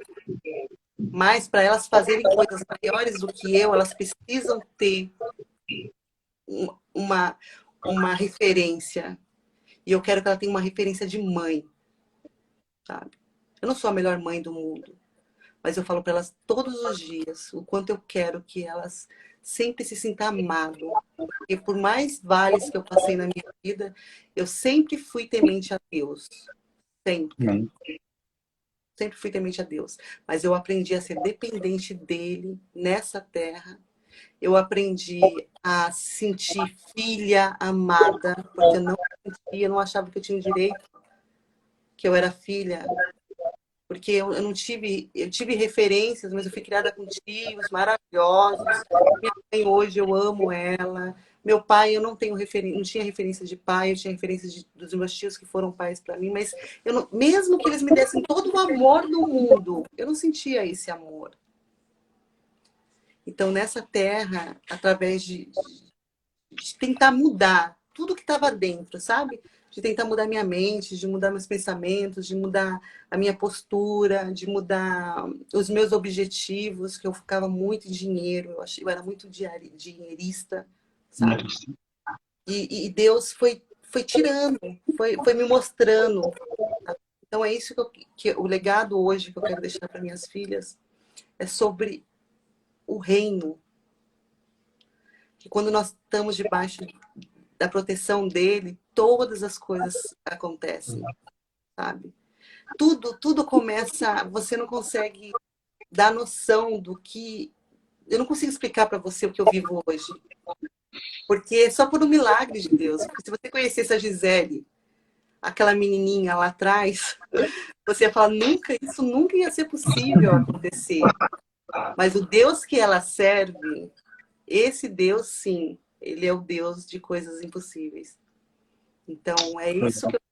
mas para elas fazerem coisas maiores do que eu, elas precisam ter uma referência. E eu quero que ela tenha uma referência de mãe, sabe? Eu não sou a melhor mãe do mundo, mas eu falo para elas todos os dias o quanto eu quero que elas sempre se sintam amadas. Porque por mais vales que eu passei na minha vida, eu sempre fui temente a Deus. Sempre. Sempre fui temente a Deus. Mas eu aprendi a ser dependente dele nessa terra. Eu aprendi a sentir filha amada, porque eu não sentia, não achava que eu tinha direito, que eu era filha. Porque eu não tive, eu tive referências, mas eu fui criada com tios maravilhosos. Minha mãe hoje, eu amo ela. Meu pai, eu não tenho não tinha referência de pai, eu tinha referência dos meus tios que foram pais para mim, mas eu não, mesmo que eles me dessem todo o amor do mundo, eu não sentia esse amor. Então, nessa terra, através de tentar mudar tudo que estava dentro, sabe? De tentar mudar minha mente, de mudar meus pensamentos, de mudar a minha postura, de mudar os meus objetivos, que eu ficava muito em dinheiro, eu era muito dinheirista, sabe? E Deus foi tirando, foi me mostrando. Então é isso que o legado hoje que eu quero deixar para minhas filhas é sobre o reino. Que quando nós estamos debaixo da proteção dele, todas as coisas acontecem, sabe? Tudo começa, você não consegue dar noção do que... Eu não consigo explicar para você o que eu vivo hoje. Porque é só por um milagre de Deus. Porque se você conhecesse a Gisele, aquela menininha lá atrás, você ia falar, isso nunca ia ser possível acontecer. Mas o Deus que ela serve, esse Deus, sim, ele é o Deus de coisas impossíveis. Então,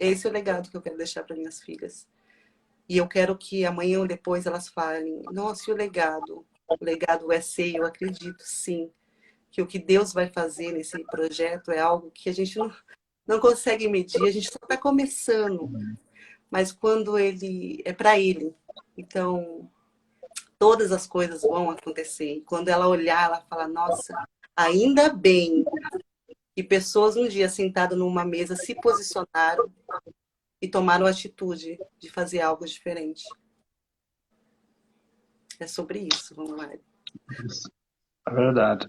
esse é o legado que eu quero deixar para minhas filhas. E eu quero que amanhã ou depois elas falem, nossa, e o legado? O legado é ser, eu acredito, sim, que o que Deus vai fazer nesse projeto é algo que a gente não consegue medir, a gente só está começando. Mas quando ele... é para ele. Então, todas as coisas vão acontecer. E quando ela olhar, ela fala, nossa, ainda bem que pessoas um dia sentadas numa mesa se posicionaram e tomaram a atitude de fazer algo diferente. É sobre isso, vamos lá. É verdade.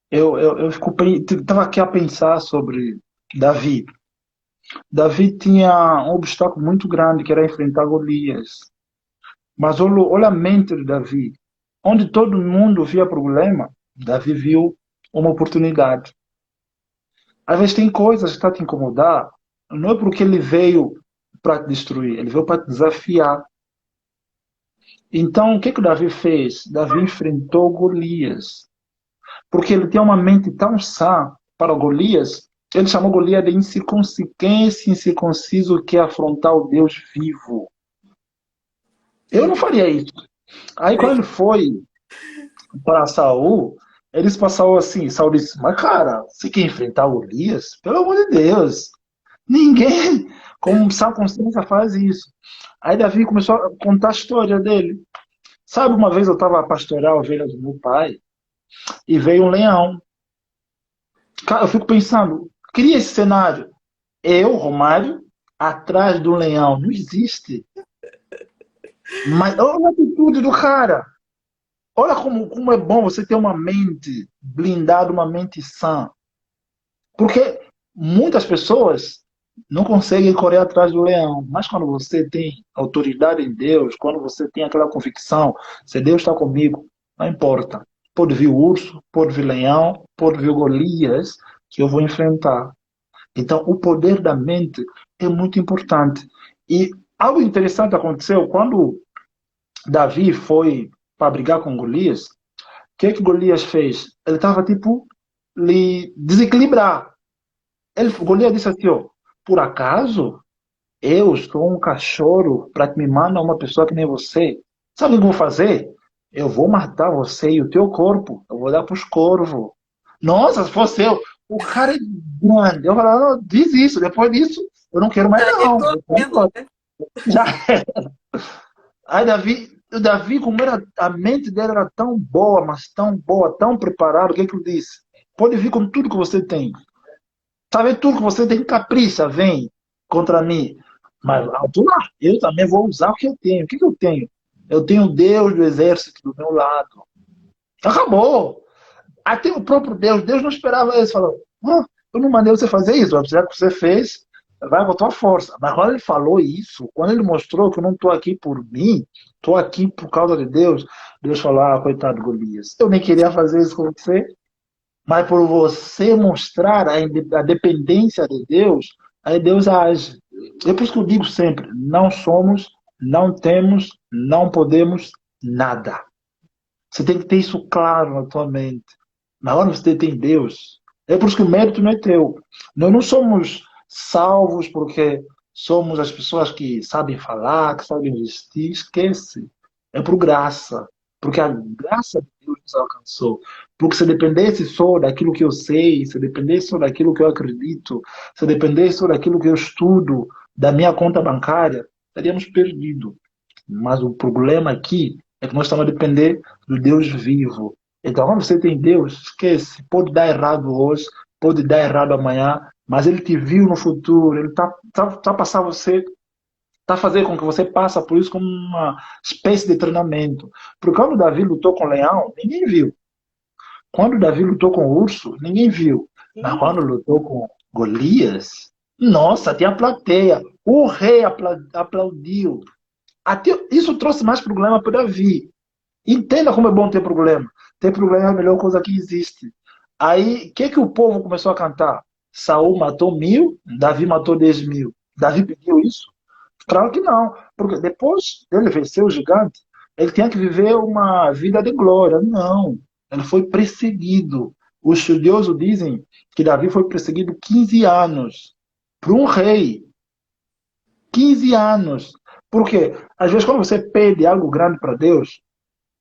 Eu estava aqui a pensar sobre Davi. Davi tinha um obstáculo muito grande que era enfrentar Golias. Mas olha a mente de Davi. Onde todo mundo via problema, Davi viu uma oportunidade. Às vezes tem coisas que estão a te incomodar, não é porque ele veio para te destruir, ele veio para te desafiar. Então, o que Davi fez? Davi enfrentou Golias. Porque ele tem uma mente tão sã para Golias, ele chamou Golias de incircunciso. Quem é esse incircunciso que afrontar o Deus vivo? Eu não faria isso. Aí quando ele foi para Saul, eles passaram assim, Saul disse, mas cara, você quer enfrentar Golias? Pelo amor de Deus, ninguém com sã consciência faz isso. Aí Davi começou a contar a história dele. Sabe, uma vez eu estava a pastorear a ovelha do meu pai, e veio um leão. Cara, eu fico pensando, cria esse cenário. Eu, Romário, atrás do leão. Não existe. Mas olha a atitude do cara. Olha como é bom você ter uma mente blindada, uma mente sã. Porque muitas pessoas não conseguem correr atrás do leão. Mas quando você tem autoridade em Deus, quando você tem aquela convicção, se Deus está comigo, não importa. Pode vir o urso, pode vir o leão, pode vir o Golias, que eu vou enfrentar. Então, o poder da mente é muito importante. E algo interessante aconteceu quando Davi foi para brigar com Golias. O que Golias fez? Ele estava tipo lhe desequilibrar. Golias disse assim: ó, por acaso eu sou um cachorro para que me manda uma pessoa que nem você? Sabe o que eu vou fazer? Eu vou matar você e o teu corpo. Eu vou dar para os corvos. Nossa, se fosse eu, o cara é grande. Eu falava, não, diz isso. Depois disso, eu não quero mais Daí ele não. Eu tô correndo, embora. né? Já. Aí o Davi, como era, a mente dele era tão boa, mas tão boa, tão preparada, o que ele disse? Pode vir com tudo que você tem. Sabe tudo que você tem, capricha, vem contra mim. Mas altura, eu também vou usar o que eu tenho. O que eu tenho? Eu tenho Deus do exército do meu lado. Acabou. Até o próprio Deus não esperava isso. Falou, eu não mandei você fazer isso, já que você fez, vai com a tua força. Mas quando ele falou isso, quando ele mostrou que eu não estou aqui por mim, estou aqui por causa de Deus, Deus falou, coitado Golias, eu nem queria fazer isso com você, mas por você mostrar a dependência de Deus, aí Deus age. É por isso que eu digo sempre, não somos, não temos, não podemos nada. Você tem que ter isso claro na tua mente. Na hora que você tem Deus. É por isso que o mérito não é teu. Nós não somos salvos porque somos as pessoas que sabem falar, que sabem vestir. Esquece. É por graça. Porque a graça de Deus nos alcançou. Porque se dependesse só daquilo que eu sei, se dependesse só daquilo que eu acredito, se dependesse só daquilo que eu estudo, da minha conta bancária, estaríamos perdidos. Mas o problema aqui é que nós estamos a depender do Deus vivo. Então, quando você tem Deus, esquece. Pode dar errado hoje, pode dar errado amanhã, mas Ele te viu no futuro. Ele tá passar você, tá fazendo com que você passe por isso como uma espécie de treinamento. Porque quando Davi lutou com o leão, ninguém viu. Quando Davi lutou com o urso, ninguém viu. Mas Sim. quando lutou com Golias, nossa, tinha plateia. O rei aplaudiu. Até isso trouxe mais problema para Davi. Entenda como é bom ter problema. Ter problema é a melhor coisa que existe. Aí, o que o povo começou a cantar? Saul matou 1.000, Davi matou 10.000. Davi pediu isso? Claro que não. Porque depois dele vencer o gigante, ele tinha que viver uma vida de glória. Não. Ele foi perseguido. Os estudiosos dizem que Davi foi perseguido 15 anos por um rei. 15 anos. Por quê? Às vezes, quando você pede algo grande para Deus,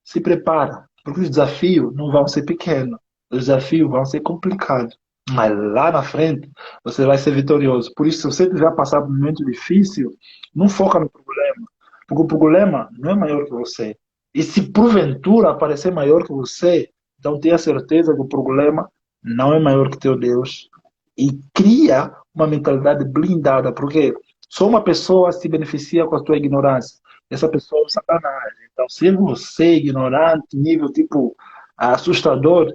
se prepara, porque os desafios não vão ser pequenos, os desafios vão ser complicados. Mas lá na frente, você vai ser vitorioso. Por isso, se você tiver passar por um momento difícil, não foca no problema, porque o problema não é maior que você. E se porventura aparecer maior que você, então tenha certeza que o problema não é maior que teu Deus. E cria uma mentalidade blindada, porque só uma pessoa se beneficia com a tua ignorância. Essa pessoa é o Satanás. Então, se você é ignorante, nível tipo assustador,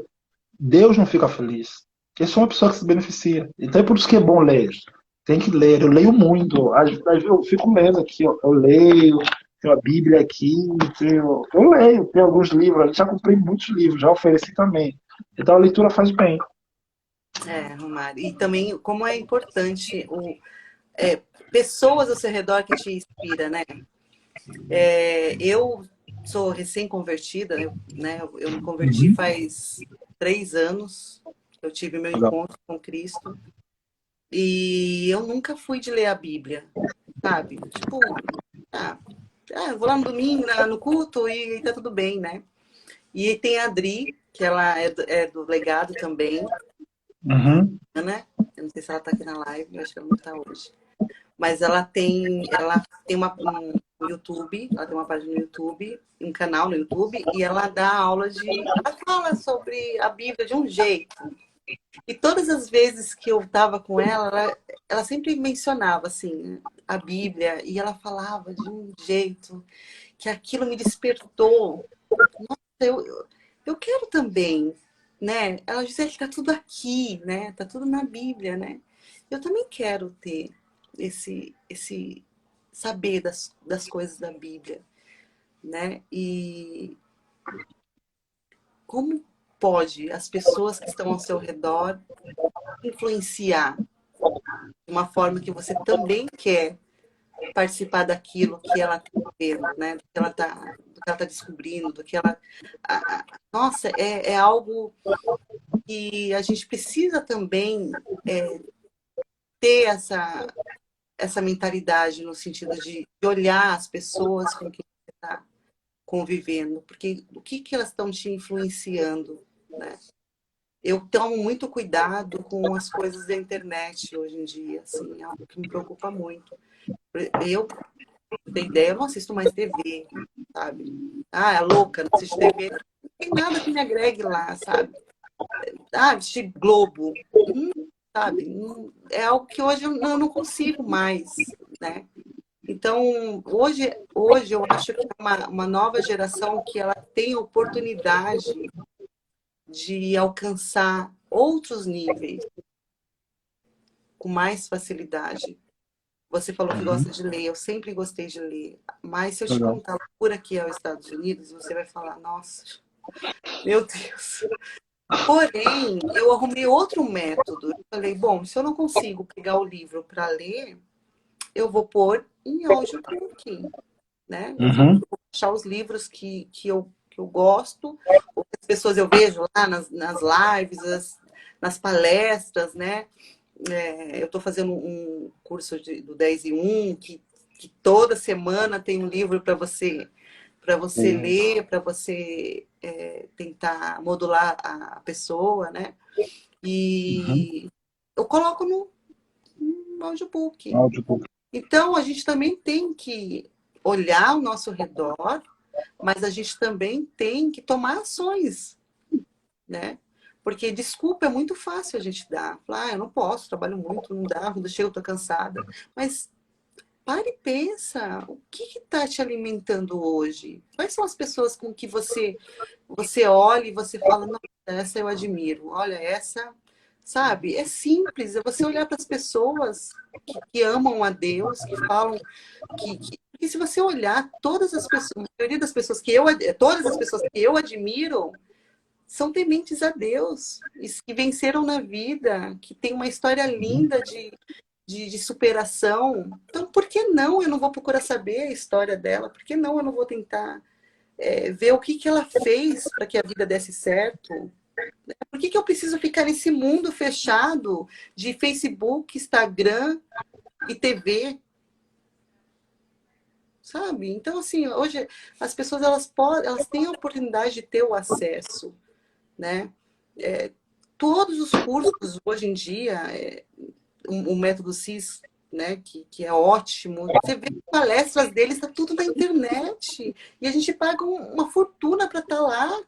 Deus não fica feliz. Porque é só uma pessoa que se beneficia. Então é por isso que é bom ler. Tem que ler. Eu leio muito. Às vezes eu fico lendo aqui, ó. Eu leio, tenho a Bíblia aqui, eu leio, tenho alguns livros. Eu já comprei muitos livros, já ofereci também. Então a leitura faz bem. É, Romário. E também como é importante é, pessoas ao seu redor que te inspira, né? Eu sou recém-convertida, né? Eu me converti Uhum. faz 3 anos. Eu tive meu Legal. encontro com Cristo e eu nunca fui de ler a Bíblia, sabe? Tipo, ah, vou lá no domingo, no culto e tá tudo bem, né? E tem a Adri, que ela é do legado também, Uhum. né? Eu não sei se ela tá aqui na live, eu acho que ela não tá hoje. Mas ela tem um YouTube, ela tem uma página no YouTube, um canal no YouTube, e ela dá aula ela fala sobre a Bíblia de um jeito. E todas as vezes que eu estava com ela sempre mencionava, assim, a Bíblia, e ela falava de um jeito que aquilo me despertou. Eu quero também, né? Ela dizia que tá tudo aqui, né? Tá tudo na Bíblia, né? Eu também quero ter esse saber das coisas da Bíblia, né? E como pode as pessoas que estão ao seu redor influenciar de uma forma que você também quer participar daquilo que ela está vendo, né? Do que ela tá descobrindo, do que ela... Nossa, é algo que a gente precisa também ter essa mentalidade no sentido de olhar as pessoas com quem você está convivendo, porque o que elas estão te influenciando, né? Eu tomo muito cuidado com as coisas da internet hoje em dia, assim, é algo que me preocupa muito. Eu, tem ideia, eu não assisto mais TV, sabe? Ah, é louca, não assisto TV. Não tem nada que me agregue lá, sabe? Ah, assistir Globo, sabe? É algo que hoje eu não consigo mais, né? Então, hoje eu acho que é uma nova geração que ela tem oportunidade de alcançar outros níveis com mais facilidade. Você falou que gosta de ler, eu sempre gostei de ler. Mas se eu te Legal. contar por aqui aos Estados Unidos, você vai falar, nossa, meu Deus. Porém, eu arrumei outro método. Eu falei, bom, se eu não consigo pegar o livro para ler, eu vou pôr em audiobook, né? Eu vou Uhum. achar os livros que eu gosto, ou que as pessoas eu vejo lá nas lives, nas palestras, né? Eu estou fazendo um curso do 10 em 1, que toda semana tem um livro para você ler, para você tentar modular a pessoa, né? Uhum. E eu coloco no audiobook. Audiobook. Então, a gente também tem que olhar ao nosso redor, mas a gente também tem que tomar ações, né? Porque desculpa é muito fácil a gente dar. Falar, eu não posso, trabalho muito, não dá, quando eu chego eu tô cansada. Mas pare e pensa, o que está te alimentando hoje? Quais são as pessoas com que você olha e você fala, não, essa eu admiro, olha, essa, sabe? É simples, é você olhar para as pessoas que amam a Deus, que falam porque se você olhar todas as pessoas, a maioria das pessoas todas as pessoas que eu admiro são tementes a Deus, e que venceram na vida, que tem uma história linda de superação. Então, por que não eu não vou procurar saber a história dela? Por que não eu não vou tentar ver o que ela fez para que a vida desse certo? Por que eu preciso ficar nesse mundo fechado de Facebook, Instagram e TV? Sabe? Então, assim, hoje as pessoas elas têm a oportunidade de ter o acesso, né? Todos os cursos hoje em dia, o método CIS, né, que é ótimo. Você vê palestras deles, está tudo na internet. E a gente paga uma fortuna para estar lá,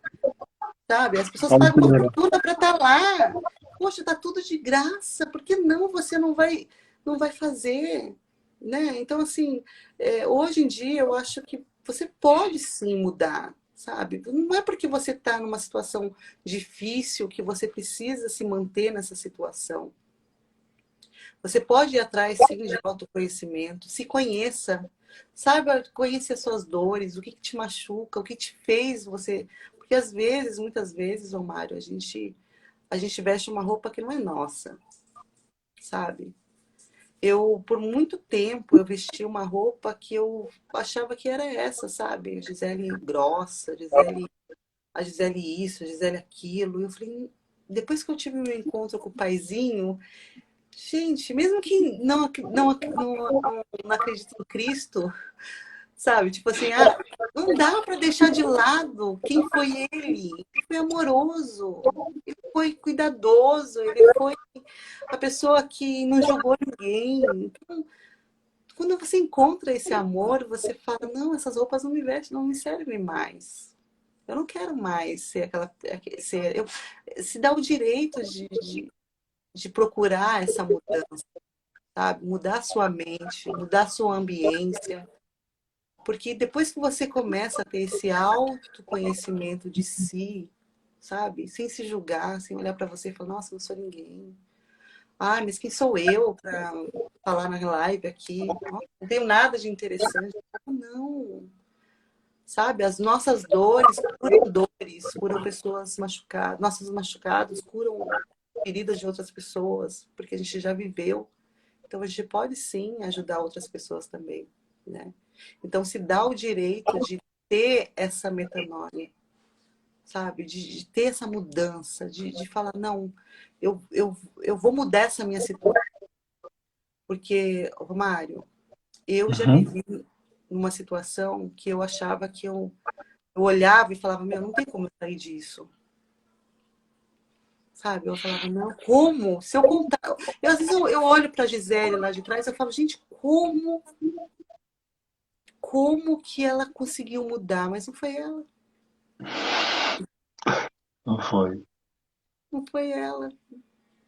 sabe? As pessoas pagam uma fortuna para estar lá. Poxa, está tudo de graça. Por que não você não vai fazer? Né? Então, assim, hoje em dia eu acho que você pode sim mudar, sabe? Não é porque você está numa situação difícil que você precisa se manter nessa situação. Você pode ir atrás, sim, de autoconhecimento, se conheça, saiba conhecer as suas dores, o que te machuca, o que te fez você... Porque às vezes, muitas vezes, ô Mário, a gente veste uma roupa que não é nossa, sabe? Por muito tempo, eu vesti uma roupa que eu achava que era essa, sabe? Gisele grossa, a Gisele isso, a Gisele aquilo. E eu falei, depois que eu tive meu encontro com o paizinho, gente, mesmo que não acredite em Cristo, sabe? Tipo assim, não dá para deixar de lado quem foi ele. Ele foi amoroso, ele foi cuidadoso, ele foi a pessoa que não julgou ninguém. Então, quando você encontra esse amor, você fala, não, essas roupas não me vestem, não me servem mais. Eu não quero mais ser aquela... se dá o direito de procurar essa mudança, sabe? Mudar sua mente, mudar sua ambiência. Porque depois que você começa a ter esse autoconhecimento de si, sabe? Sem se julgar, sem olhar para você e falar, nossa, eu não sou ninguém. Ah, mas quem sou eu para falar na live aqui? Nossa, não tenho nada de interessante. Não. sabe? As nossas dores, curam pessoas machucadas, nossos machucados curam feridas de outras pessoas, porque a gente já viveu. Então a gente pode sim ajudar outras pessoas também, né? Então se dá o direito de ter essa metanoia, sabe? De ter essa mudança, de falar, não, eu vou mudar essa minha situação. Porque, Romário, eu já Uhum. vivi numa situação que eu achava que eu olhava e falava, meu, não tem como eu sair disso. Sabe? Eu falava, não, como? Se eu contar. Às vezes eu olho para a Gisele lá de trás e eu falo, gente, como que ela conseguiu mudar? Mas não foi ela. Não foi. Não foi ela,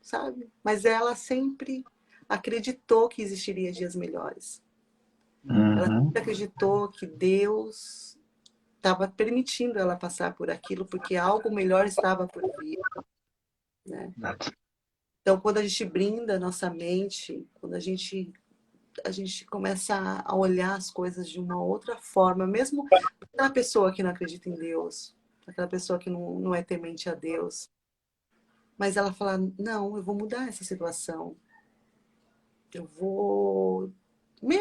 sabe? Mas ela sempre acreditou que existiria dias melhores. Ela Uhum. sempre acreditou que Deus estava permitindo ela passar por aquilo, porque algo melhor estava por vir, né? Então, quando a gente brinda a nossa mente, quando a gente começa a olhar as coisas de uma outra forma, mesmo aquela pessoa que não acredita em Deus, aquela pessoa que não é temente a Deus, mas ela fala, não, eu vou mudar essa situação, eu vou...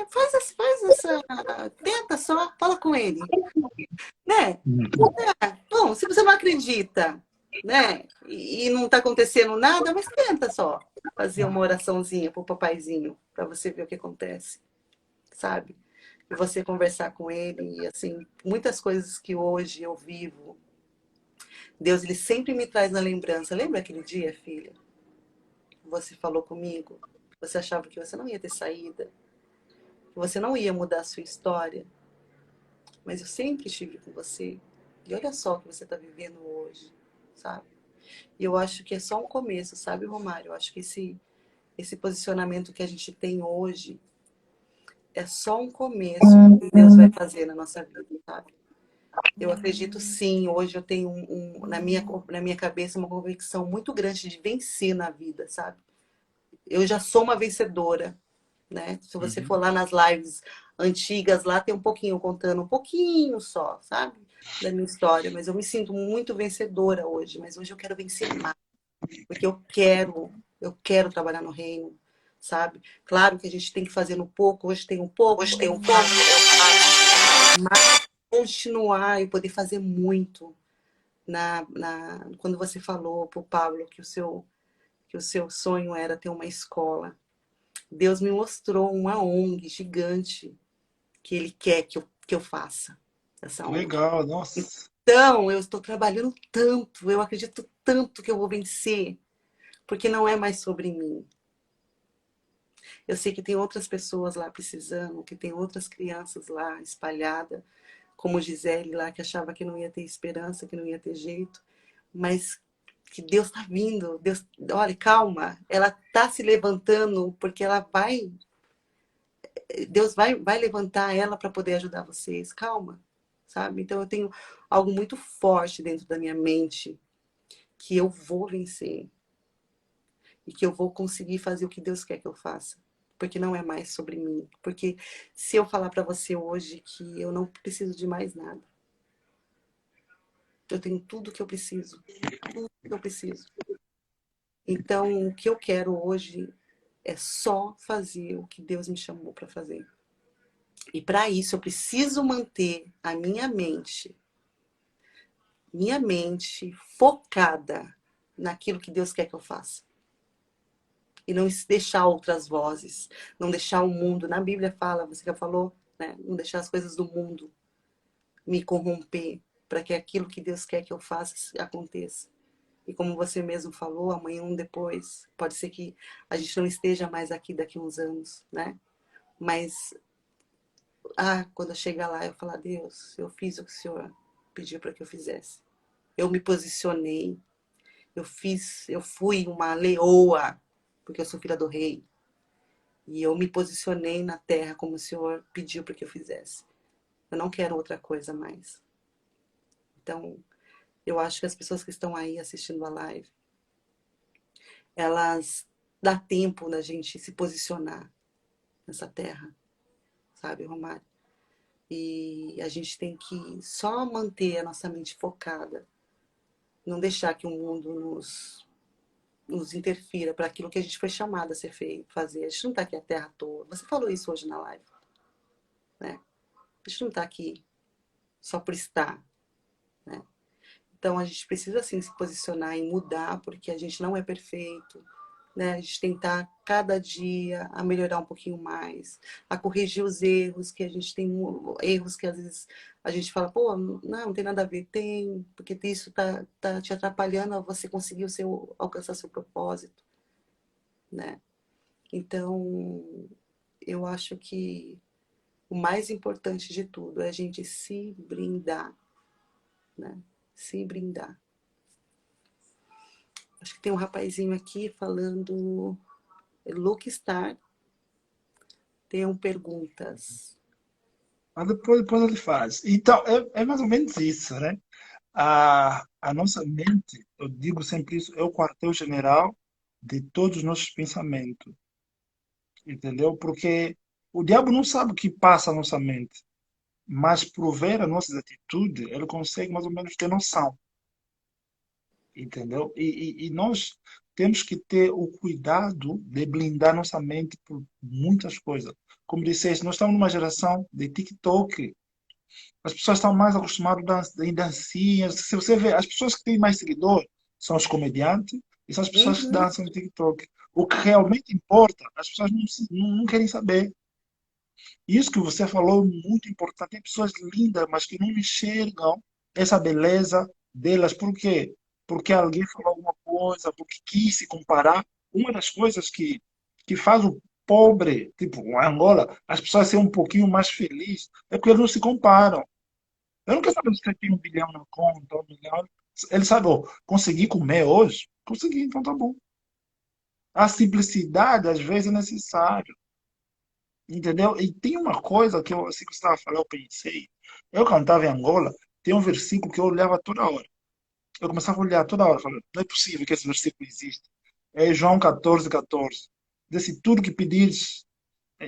faz essa... Tenta só, fala com ele, né? Uhum. Bom, se você não acredita, né? E não está acontecendo nada, mas tenta só fazer uma oraçãozinha pro papaizinho, para você ver o que acontece, sabe? E você conversar com ele, e assim, muitas coisas que hoje eu vivo, Deus, ele sempre me traz na lembrança. Lembra aquele dia, filha? Você falou comigo, você achava que você não ia ter saída, que você não ia mudar a sua história, mas eu sempre estive com você. E olha só o que você está vivendo hoje, sabe? E eu acho que é só um começo, sabe, Romário? Eu acho que esse posicionamento que a gente tem hoje é só um começo do que Deus vai fazer na nossa vida, sabe? Eu acredito sim, hoje eu tenho na minha cabeça uma convicção muito grande de vencer na vida, sabe? Eu já sou uma vencedora, né? Se você for Uhum. lá nas lives antigas, lá tem um pouquinho contando, um pouquinho só, sabe? Da minha história, mas eu me sinto muito vencedora hoje, mas hoje eu quero vencer mais, porque eu quero trabalhar no reino, sabe? Claro que a gente tem que fazer no pouco, hoje tem um pouco, Hoje tem um pouco, mas continuar e poder fazer muito. Quando você falou para o Pablo que o seu sonho era ter uma escola, Deus me mostrou uma ONG gigante que Ele quer que eu faça essa ONG. Legal, nossa. Então, eu estou trabalhando tanto, eu acredito tanto que eu vou vencer, porque não é mais sobre mim. Eu sei que tem outras pessoas lá precisando, que tem outras crianças lá espalhadas, como Gisele lá, que achava que não ia ter esperança, que não ia ter jeito, mas que Deus está vindo. Deus, olha, calma, ela está se levantando porque ela vai, Deus vai levantar ela para poder ajudar vocês. Calma, sabe? Então eu tenho algo muito forte dentro da minha mente que eu vou vencer e que eu vou conseguir fazer o que Deus quer que eu faça. Porque não é mais sobre mim. Porque se eu falar para você hoje que eu não preciso de mais nada, eu tenho tudo que eu preciso. Tudo que eu preciso. Então, o que eu quero hoje é só fazer o que Deus me chamou para fazer. E para isso eu preciso manter a minha mente focada naquilo que Deus quer que eu faça. E não deixar outras vozes, não deixar o mundo. Na Bíblia fala, você já falou, né? Não deixar as coisas do mundo me corromper para que aquilo que Deus quer que eu faça aconteça. E como você mesmo falou, amanhã ou depois, pode ser que a gente não esteja mais aqui daqui a uns anos, né? Mas, quando eu chegar lá, eu falar, Deus, eu fiz o que o Senhor pediu para que eu fizesse. Eu me posicionei, eu fui uma leoa, porque eu sou filha do rei. E eu me posicionei na terra como o Senhor pediu para que eu fizesse. Eu não quero outra coisa mais. Então, eu acho que as pessoas que estão aí assistindo a live, elas dá tempo da gente se posicionar nessa terra, sabe, Romário? E a gente tem que só manter a nossa mente focada, não deixar que o mundo nos interfira para aquilo que a gente foi chamado a ser feito, fazer. A gente não está aqui à terra à toa. Você falou isso hoje na live, né? A gente não está aqui só por estar, né? Então a gente precisa assim se posicionar e mudar, porque a gente não é perfeito, né? A gente tentar cada dia a melhorar um pouquinho mais, a corrigir os erros que a gente tem, erros que às vezes a gente fala, pô, não tem nada a ver, tem, porque isso tá te atrapalhando a você conseguir alcançar seu propósito, né? Então, eu acho que o mais importante de tudo é a gente se brindar, né? Se brindar. Acho que tem um rapazinho aqui falando. Luke Star, tem perguntas. Mas depois ele faz. Então, é mais ou menos isso, né? A nossa mente, eu digo sempre isso, é o quartel-general de todos os nossos pensamentos, entendeu? Porque o diabo não sabe o que passa na nossa mente, mas por ver as nossas atitudes, ele consegue mais ou menos ter noção, entendeu? E nós temos que ter o cuidado de blindar nossa mente por muitas coisas. Como disseste, nós estamos numa geração de TikTok. As pessoas estão mais acostumadas em dancinhas. Se você vê, as pessoas que têm mais seguidores são os comediantes e são as pessoas que Uhum, dançam no TikTok. O que realmente importa, as pessoas não querem saber. Isso que você falou é muito importante. Tem pessoas lindas, mas que não enxergam essa beleza delas. Por quê? Porque alguém falou alguma coisa, porque quis se comparar. Uma das coisas que faz o pobre, tipo, a Angola, as pessoas serem um pouquinho mais felizes, é porque eles não se comparam. Eu não quero saber se você tem 1 bilhão na conta, 1 milhão. Ele sabe, ó, consegui comer hoje? Consegui, então tá bom. A simplicidade, às vezes, é necessário. Entendeu? E tem uma coisa que eu, assim que você estava falando, eu pensei. Eu cantava em Angola, tem um versículo que eu olhava toda hora. Eu começava a olhar toda hora, falando, não é possível que esse versículo exista. É João 14, 14. Diz assim, tudo que pedires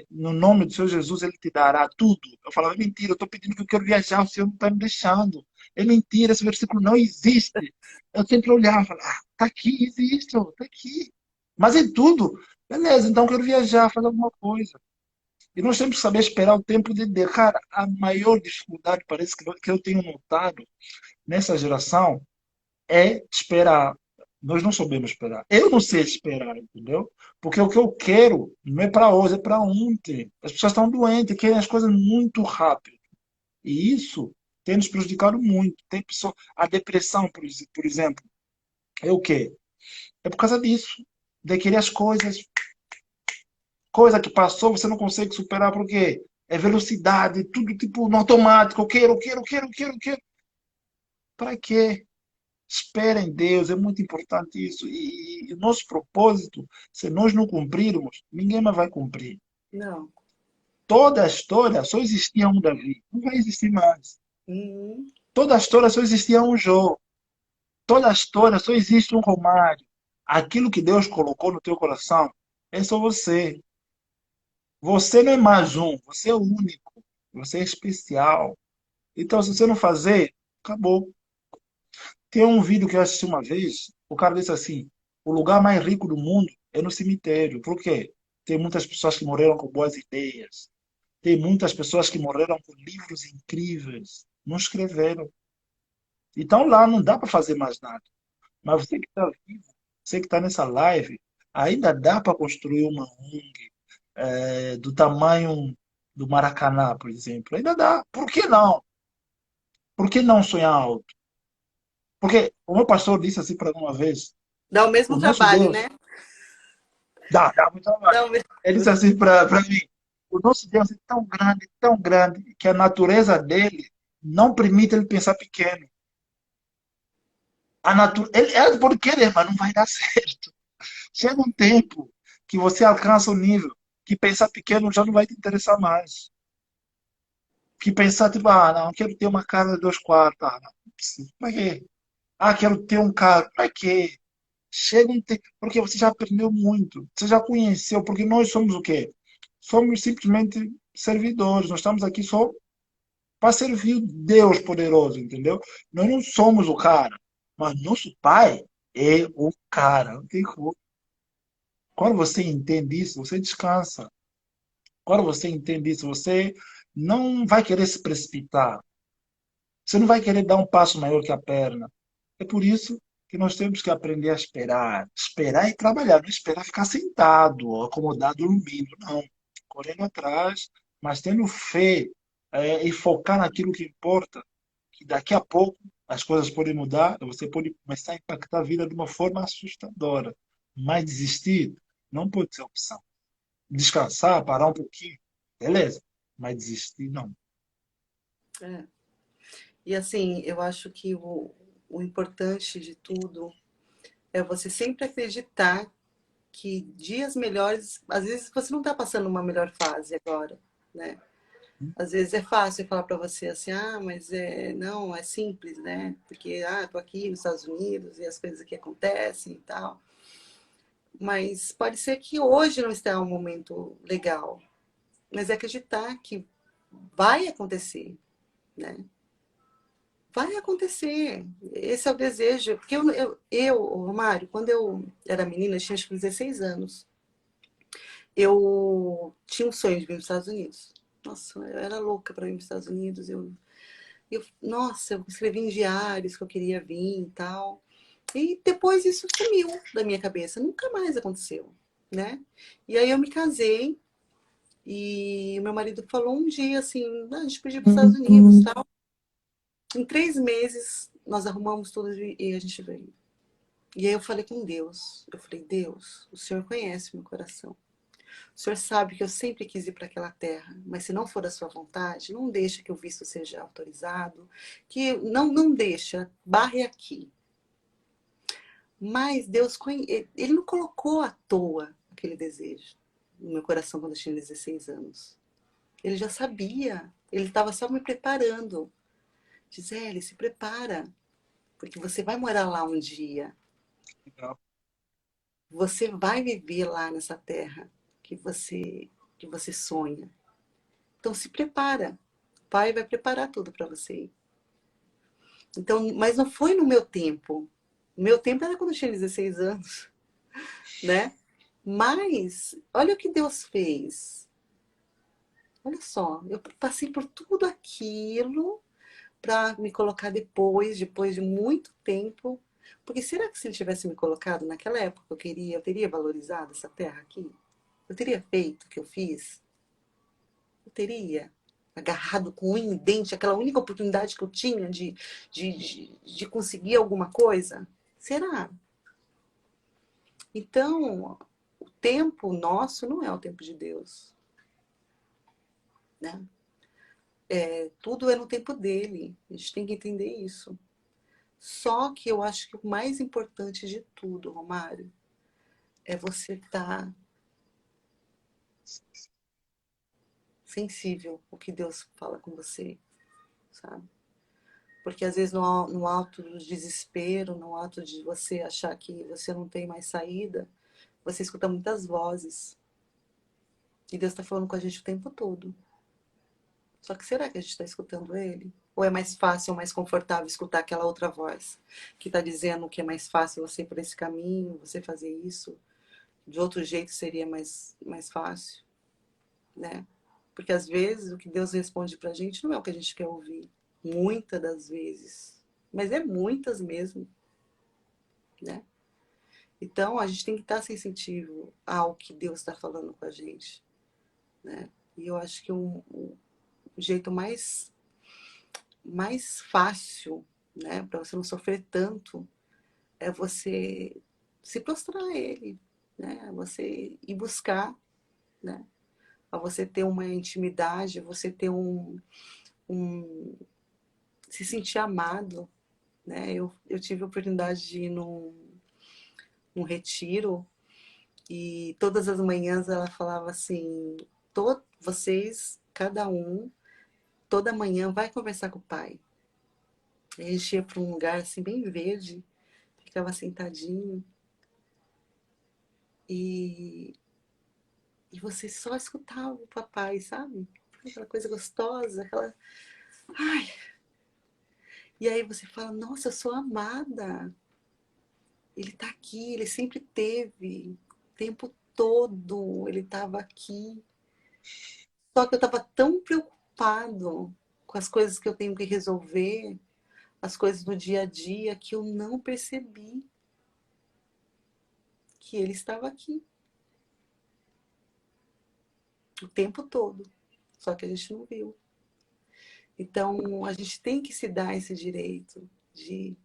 no nome do Senhor Jesus, Ele te dará tudo. Eu falava, é mentira, eu estou pedindo que eu quero viajar, o Senhor não está me deixando. É mentira, esse versículo não existe. Eu sempre olhava, falava, tá aqui, existe, tá aqui. Mas é tudo. Beleza, então eu quero viajar, fazer alguma coisa. E nós temos que saber esperar o tempo de Deus. Cara, a maior dificuldade, parece que eu tenho notado nessa geração, é esperar. Nós não sabemos esperar. Eu não sei esperar, entendeu? Porque o que eu quero não é para hoje, é para ontem. As pessoas estão doentes, querem as coisas muito rápido. E isso tem nos prejudicado muito. Tem pessoa, a depressão, por exemplo, é o quê? É por causa disso. De querer as coisas, coisa que passou, você não consegue superar, porque é velocidade, tudo tipo no automático. Eu quero, eu quero, eu quero, eu quero, eu quero. Para quê? Espera em Deus, é muito importante isso. E o nosso propósito, se nós não cumprirmos, ninguém mais vai cumprir. não. Toda a história só existia um Davi, não vai existir mais. Uhum, Toda a história só existia um Jó. Toda a história só existe um Romário. Aquilo que Deus colocou no teu coração é só você. Você não é mais um, você é único. Você é especial. Então, se você não fazer, acabou. Tem um vídeo que eu assisti uma vez, o cara disse assim: o lugar mais rico do mundo é no cemitério. Por quê? Tem muitas pessoas que morreram com boas ideias. Tem muitas pessoas que morreram com livros incríveis. Não escreveram. Então lá não dá para fazer mais nada. Mas você que está vivo, você que está nessa live, ainda dá para construir uma ONG do tamanho do Maracanã, por exemplo. Ainda dá. Por que não? Por que não sonhar alto? Porque o meu pastor disse assim para mim uma vez: dá o o mesmo nosso trabalho, Deus né? dá muito trabalho. Dá o mesmo... Ele disse assim para mim: o nosso Deus é tão grande, que a natureza dele não permite ele pensar pequeno. Ele pode querer, mas não vai dar certo. Chega um tempo que você alcança o nível que pensar pequeno já não vai te interessar mais. Que pensar, tipo, ah, não, quero ter uma casa de 2 quartos. Ah, não, não preciso. Para quê? Ah, quero ter um carro. Para quê? Chega um tempo. Porque você já aprendeu muito. Você já conheceu. Porque nós somos o quê? Somos simplesmente servidores. Nós estamos aqui só. para servir Deus poderoso, entendeu? Nós não somos o cara, mas nosso pai é o cara. Não tem como. Quando você entende isso, você descansa. Quando você entende isso, você não vai querer se precipitar. Você não vai querer dar um passo maior que a perna. É por isso que nós temos que aprender a esperar. Esperar e trabalhar. Não esperar ficar sentado, acomodado, dormindo. Não. Correndo atrás, mas tendo fé e focar naquilo que importa. Que daqui a pouco as coisas podem mudar, você pode começar a impactar a vida de uma forma assustadora. Mas desistir não pode ser opção. Descansar, parar um pouquinho, beleza. Mas desistir, não. É. E assim, eu acho que o importante de tudo é você sempre acreditar que dias melhores, às vezes você não está passando uma melhor fase agora, né? Às vezes é fácil falar para você assim, ah, mas não, é simples, né? Porque, tô aqui nos Estados Unidos e as coisas que acontecem e tal. Mas pode ser que hoje não esteja um momento legal, mas é acreditar que vai acontecer, né? Vai acontecer. Esse é o desejo. Porque Romário, quando eu era menina, eu tinha acho que 16 anos. Eu tinha um sonho de vir para os Estados Unidos. Nossa, eu era louca para vir para os Estados Unidos. Nossa, eu escrevi em diários que eu queria vir e tal. E depois isso sumiu da minha cabeça. Nunca mais aconteceu, né? E aí eu me casei e o meu marido falou um dia assim, a gente podia ir para os Estados Unidos, tal. Em 3 meses nós arrumamos tudo e a gente veio. E aí eu falei com Deus. Eu falei, Deus, o Senhor conhece meu coração. O Senhor sabe que eu sempre quis ir para aquela terra, mas se não for a sua vontade, não deixa que o visto seja autorizado, que não deixa, barre aqui. Mas Deus, ele não colocou à toa aquele desejo no meu coração quando eu tinha 16 anos. Ele já sabia, ele estava só me preparando. Gisele, se prepara, porque você vai morar lá um dia. Você vai viver lá nessa terra que você sonha. Então se prepara. O pai vai preparar tudo para você. Então, mas não foi no meu tempo. O meu tempo era quando eu tinha 16 anos, né? Mas olha o que Deus fez. Olha só, eu passei por tudo aquilo para me colocar depois de muito tempo. Porque será que se ele tivesse me colocado naquela época que eu teria valorizado essa terra aqui? Eu teria feito o que eu fiz? Eu teria agarrado com unha e dente aquela única oportunidade que eu tinha de conseguir alguma coisa? Será? Então, o tempo nosso não é o tempo de Deus, né? Tudo é no tempo dele. A gente tem que entender isso. Só que eu acho que o mais importante de tudo, Romário, é você estar sensível ao que Deus fala com você, sabe? Porque às vezes no alto do desespero, no alto de você achar que você não tem mais saída, você escuta muitas vozes. E Deus está falando com a gente o tempo todo. Só que será que a gente está escutando Ele? Ou é mais fácil, ou mais confortável escutar aquela outra voz que está dizendo que é mais fácil você ir por esse caminho, você fazer isso? De outro jeito seria mais fácil, né? Porque às vezes o que Deus responde pra gente não é o que a gente quer ouvir. Muitas das vezes. Mas é muitas mesmo, né? Então a gente tem que estar sensitivo ao que Deus está falando com a gente, né? E eu acho que o jeito mais fácil, né, para você não sofrer tanto, é você se prostrar a Ele, né? Você ir buscar, né? A você ter uma intimidade, você ter um se sentir amado, né? Eu tive a oportunidade de ir num retiro e todas as manhãs ela falava assim, vocês, cada um, toda manhã vai conversar com o pai. A gente ia para um lugar assim bem verde, ficava sentadinho e, e você só escutava o papai, sabe? Aquela coisa gostosa, aquela. Ai, e aí você fala, nossa, eu sou amada. Ele tá aqui, ele sempre teve. O tempo todo ele estava aqui. Só que eu estava tão preocupado com as coisas que eu tenho que resolver, as coisas do dia a dia, que eu não percebi que ele estava aqui o tempo todo. Só que a gente não viu. Então, a gente tem que se dar esse direito de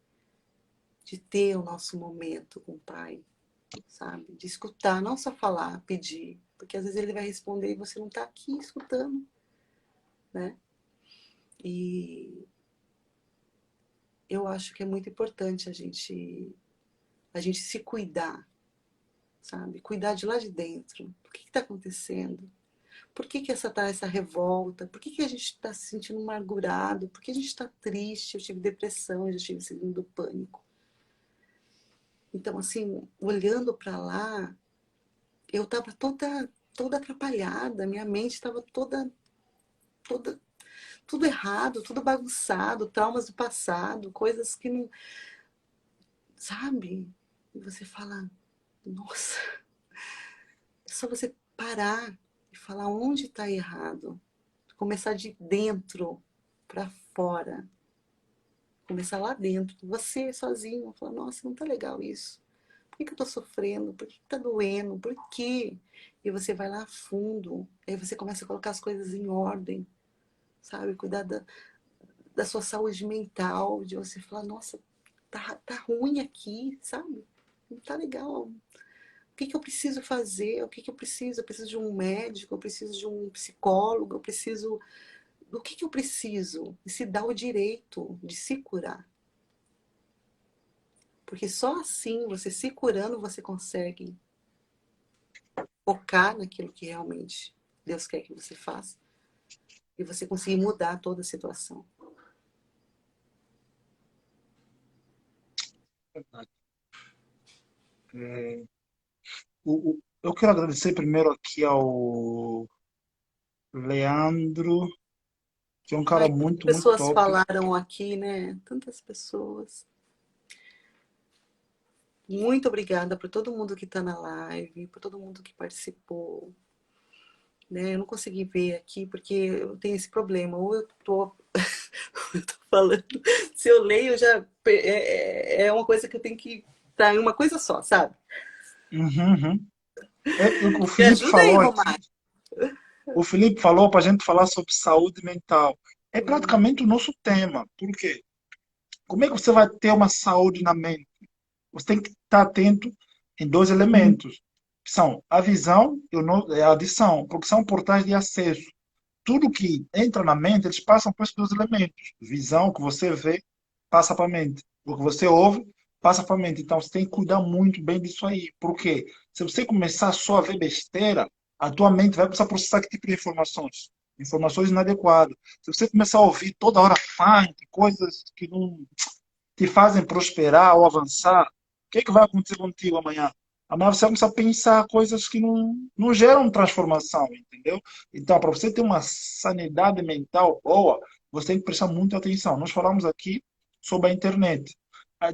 ter o nosso momento com o Pai, sabe? De escutar, não só falar, pedir. Porque às vezes ele vai responder e você não está aqui escutando, né? E eu acho que é muito importante a gente se cuidar, sabe? Cuidar de lá de dentro. O que está acontecendo? Por que essa revolta? Por que a gente está se sentindo amargurado? Por que a gente está triste? Eu tive depressão, eu já tive síndrome do pânico. Então, assim, olhando para lá, eu estava toda atrapalhada, minha mente estava toda, tudo errado, tudo bagunçado, traumas do passado, coisas que não, sabe? E você fala, nossa, é só você parar e falar onde está errado. Começar de dentro para fora. Começar lá dentro, você sozinho, falar, nossa, não tá legal isso. Por que eu tô sofrendo? Por que tá doendo? Por quê? E você vai lá a fundo, aí você começa a colocar as coisas em ordem, sabe? Cuidar da sua saúde mental, de você falar, nossa, tá ruim aqui, sabe? Não tá legal. O que eu preciso fazer? O que eu preciso? Eu preciso de um médico, eu preciso de um psicólogo, eu preciso. Do que eu preciso? E se dar o direito de se curar. Porque só assim, você se curando, você consegue focar naquilo que realmente Deus quer que você faça. E você conseguir mudar toda a situação. Verdade. É, eu quero agradecer primeiro aqui ao Leandro, que é um cara Ai, tantas muito, muito pessoas top. falaram aqui, né? Tantas pessoas. Muito obrigada por todo mundo que está na live, por todo mundo que participou. Né? Eu não consegui ver aqui porque eu tenho esse problema. Ou eu tô, eu tô falando, se eu leio, já é uma coisa que eu tenho que estar em uma coisa só, sabe? Uhum, uhum. O Me Felipe ajuda aí, falou aqui, Romário. o Felipe falou para a gente falar sobre saúde mental. É Hum, praticamente o nosso tema. Por quê? Como é que você vai ter uma saúde na mente? Você tem que estar atento em dois elementos, que são a visão e a audição, porque são portais de acesso. Tudo que entra na mente, eles passam por esses dois elementos. Visão, o que você vê, passa para a mente. O que você ouve, passa para a mente. Então, você tem que cuidar muito bem disso aí. Porque se você começar só a ver besteira, a tua mente vai começar a processar que tipo de informações? Informações inadequadas. Se você começar a ouvir toda hora funk, coisas que não te fazem prosperar ou avançar, o que vai acontecer contigo amanhã? Amanhã você vai começar a pensar coisas que não geram transformação, entendeu? Então, para você ter uma sanidade mental boa, você tem que prestar muita atenção. Nós falamos aqui sobre a internet.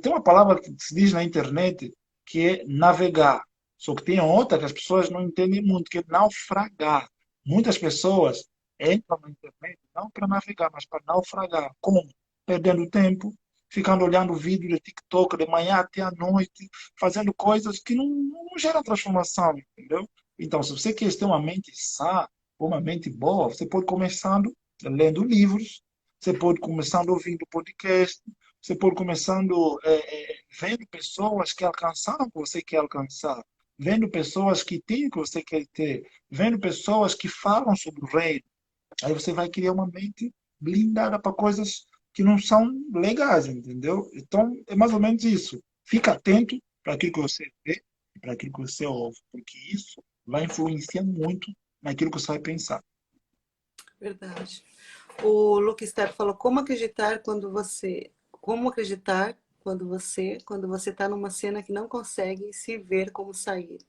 Tem uma palavra que se diz na internet que é navegar. Só que tem outra que as pessoas não entendem muito, que é naufragar. Muitas pessoas entram na internet não para navegar, mas para naufragar. Como? Perdendo tempo, ficando olhando vídeo de TikTok de manhã até à noite, fazendo coisas que não geram transformação, entendeu? Então, se você quer ter uma mente sã, uma mente boa, você pode começando lendo livros, você pode começando ouvindo podcast, você pode começando vendo pessoas que alcançaram o que você quer alcançar, vendo pessoas que têm o que você quer ter, vendo pessoas que falam sobre o reino. Aí você vai criar uma mente blindada para coisas que não são legais, entendeu? Então, é mais ou menos isso. Fica atento para aquilo que você vê e para aquilo que você ouve, porque isso vai influenciar muito naquilo que você vai pensar. verdade. O Luke Star falou, como acreditar quando você está numa cena que não consegue se ver como sair.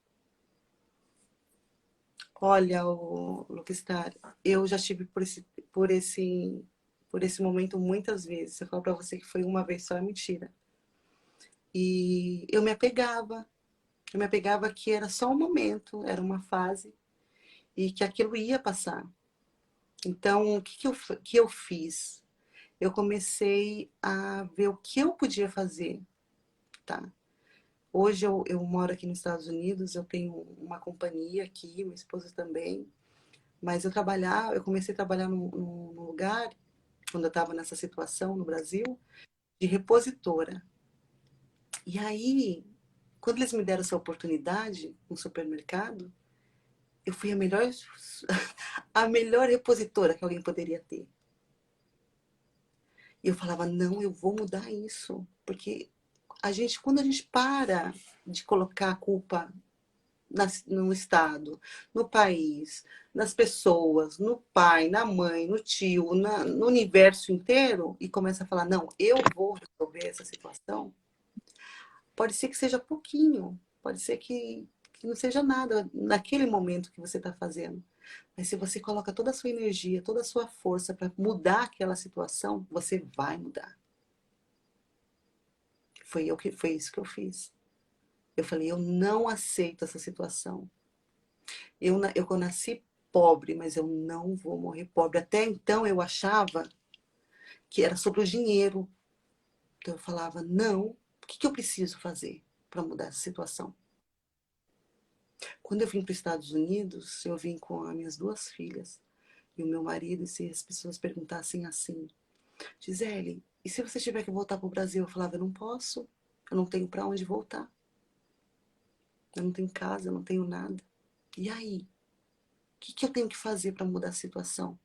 Olha, o Luke Star, eu já tive por esse por esse momento muitas vezes. Eu falo para você que foi uma vez só, é mentira. E eu me apegava que era só um momento, era uma fase, e que aquilo ia passar. Então, o que eu fiz? Eu comecei a ver o que eu podia fazer, tá? Hoje eu moro aqui nos Estados Unidos, eu tenho uma companhia aqui, meu esposo também, mas eu comecei a trabalhar num lugar, quando eu estava nessa situação no Brasil, de repositora. E aí, quando eles me deram essa oportunidade no supermercado, eu fui a melhor, a melhor repositora que alguém poderia ter. E eu falava, não, eu vou mudar isso. Porque quando a gente para de colocar a culpa no Estado, no país, nas pessoas, no pai, na mãe, no tio, no universo inteiro, e começa a falar, não, eu vou resolver essa situação, pode ser que seja pouquinho, pode ser que não seja nada naquele momento que você está fazendo. Mas se você coloca toda a sua energia, toda a sua força para mudar aquela situação, você vai mudar. Foi isso que eu fiz. Eu falei, eu não aceito essa situação. Eu nasci pobre, mas eu não vou morrer pobre. Até então eu achava que era sobre o dinheiro. Então eu falava, não, o que eu preciso fazer para mudar essa situação? Quando eu vim para os Estados Unidos, eu vim com as minhas 2 filhas e o meu marido, e se as pessoas perguntassem assim, Gisele, e se você tiver que voltar para o Brasil? Eu falava, eu não posso, eu não tenho para onde voltar. Eu não tenho casa, eu não tenho nada. E aí? O que eu tenho que fazer para mudar a situação?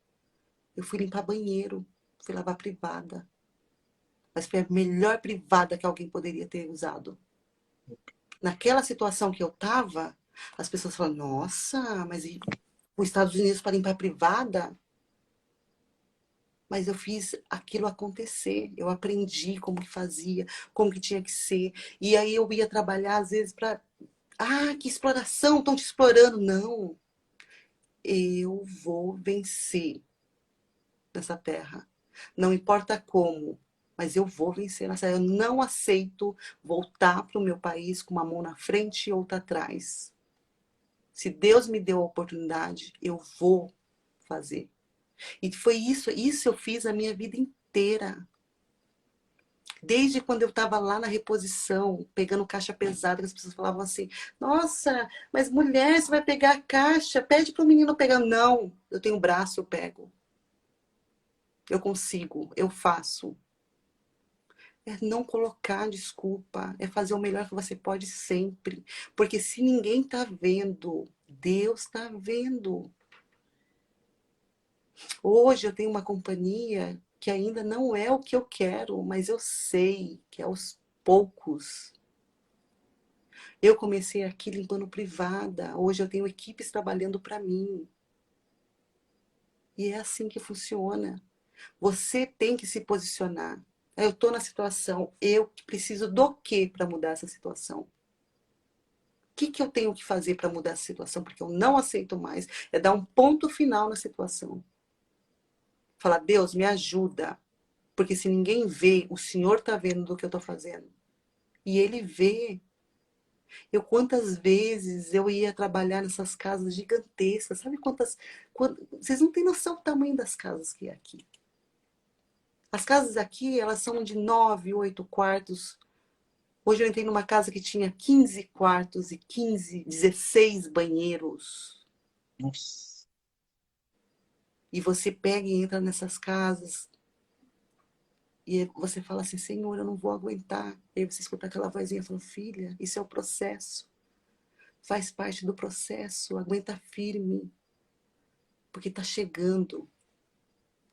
Eu fui limpar banheiro, fui lavar privada. Mas foi a melhor privada que alguém poderia ter usado. Naquela situação que eu estava, as pessoas falam, nossa, mas e os Estados Unidos para limpar privada? Mas eu fiz aquilo acontecer. Eu aprendi como que fazia, como que tinha que ser. E aí eu ia trabalhar, às vezes, para... Ah, que exploração, estão te explorando. Não. Eu vou vencer nessa terra. Não importa como, mas eu vou vencer nessa terra. Eu não aceito voltar para o meu país com uma mão na frente e outra atrás. Se Deus me deu a oportunidade, eu vou fazer. E foi isso eu fiz a minha vida inteira. Desde quando eu estava lá na reposição, pegando caixa pesada, que as pessoas falavam assim, nossa, mas mulher, você vai pegar a caixa, pede para o menino pegar. Não, eu tenho braço, eu pego. Eu consigo, eu faço. É não colocar desculpa, é fazer o melhor que você pode sempre. Porque se ninguém está vendo, Deus está vendo. Hoje eu tenho uma companhia que ainda não é o que eu quero, mas eu sei que aos poucos. Eu comecei aqui limpando privada, hoje eu tenho equipes trabalhando para mim. E é assim que funciona. Você tem que se posicionar. Eu estou na situação, eu preciso do quê para mudar essa situação? O que eu tenho que fazer para mudar essa situação? Porque eu não aceito mais. É dar um ponto final na situação. Falar, Deus, me ajuda. Porque se ninguém vê, o Senhor está vendo do que eu estou fazendo. E Ele vê. Quantas vezes eu ia trabalhar nessas casas gigantescas. Sabe vocês não têm noção do tamanho das casas que é aqui. As casas aqui, elas são de 9, 8 quartos. Hoje eu entrei numa casa que tinha 15 quartos e 16 banheiros. Nossa. E você pega e entra nessas casas e você fala assim, Senhor, eu não vou aguentar. E aí você escuta aquela vozinha falando, filha, isso é o processo. Faz parte do processo, aguenta firme. Porque está chegando.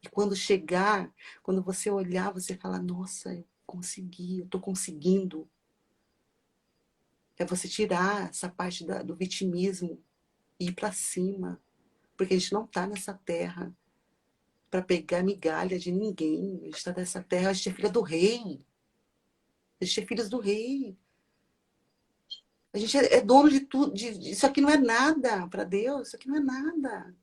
E quando chegar, quando você olhar, você fala, nossa, eu consegui, eu estou conseguindo. É você tirar essa parte do vitimismo e ir para cima. Porque a gente não está nessa terra para pegar migalha de ninguém. A gente está nessa terra, a gente é filha do rei. A gente é filhos do rei. A gente é dono de tudo. Isso aqui não é nada para Deus. Isso aqui não é nada.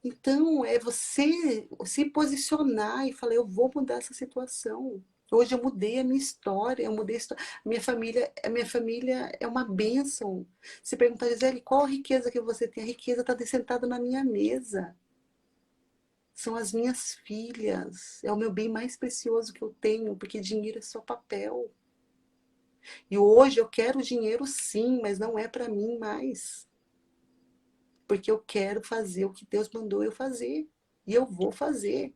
Então, é você se posicionar e falar, eu vou mudar essa situação. Hoje eu mudei a minha história, eu mudei a história. A minha família é uma bênção. Se perguntar, Gisele, qual a riqueza que você tem? A riqueza está sentada na minha mesa. São as minhas filhas. É o meu bem mais precioso que eu tenho, porque dinheiro é só papel. E hoje eu quero dinheiro sim, mas não é para mim mais. Porque eu quero fazer o que Deus mandou eu fazer. E eu vou fazer.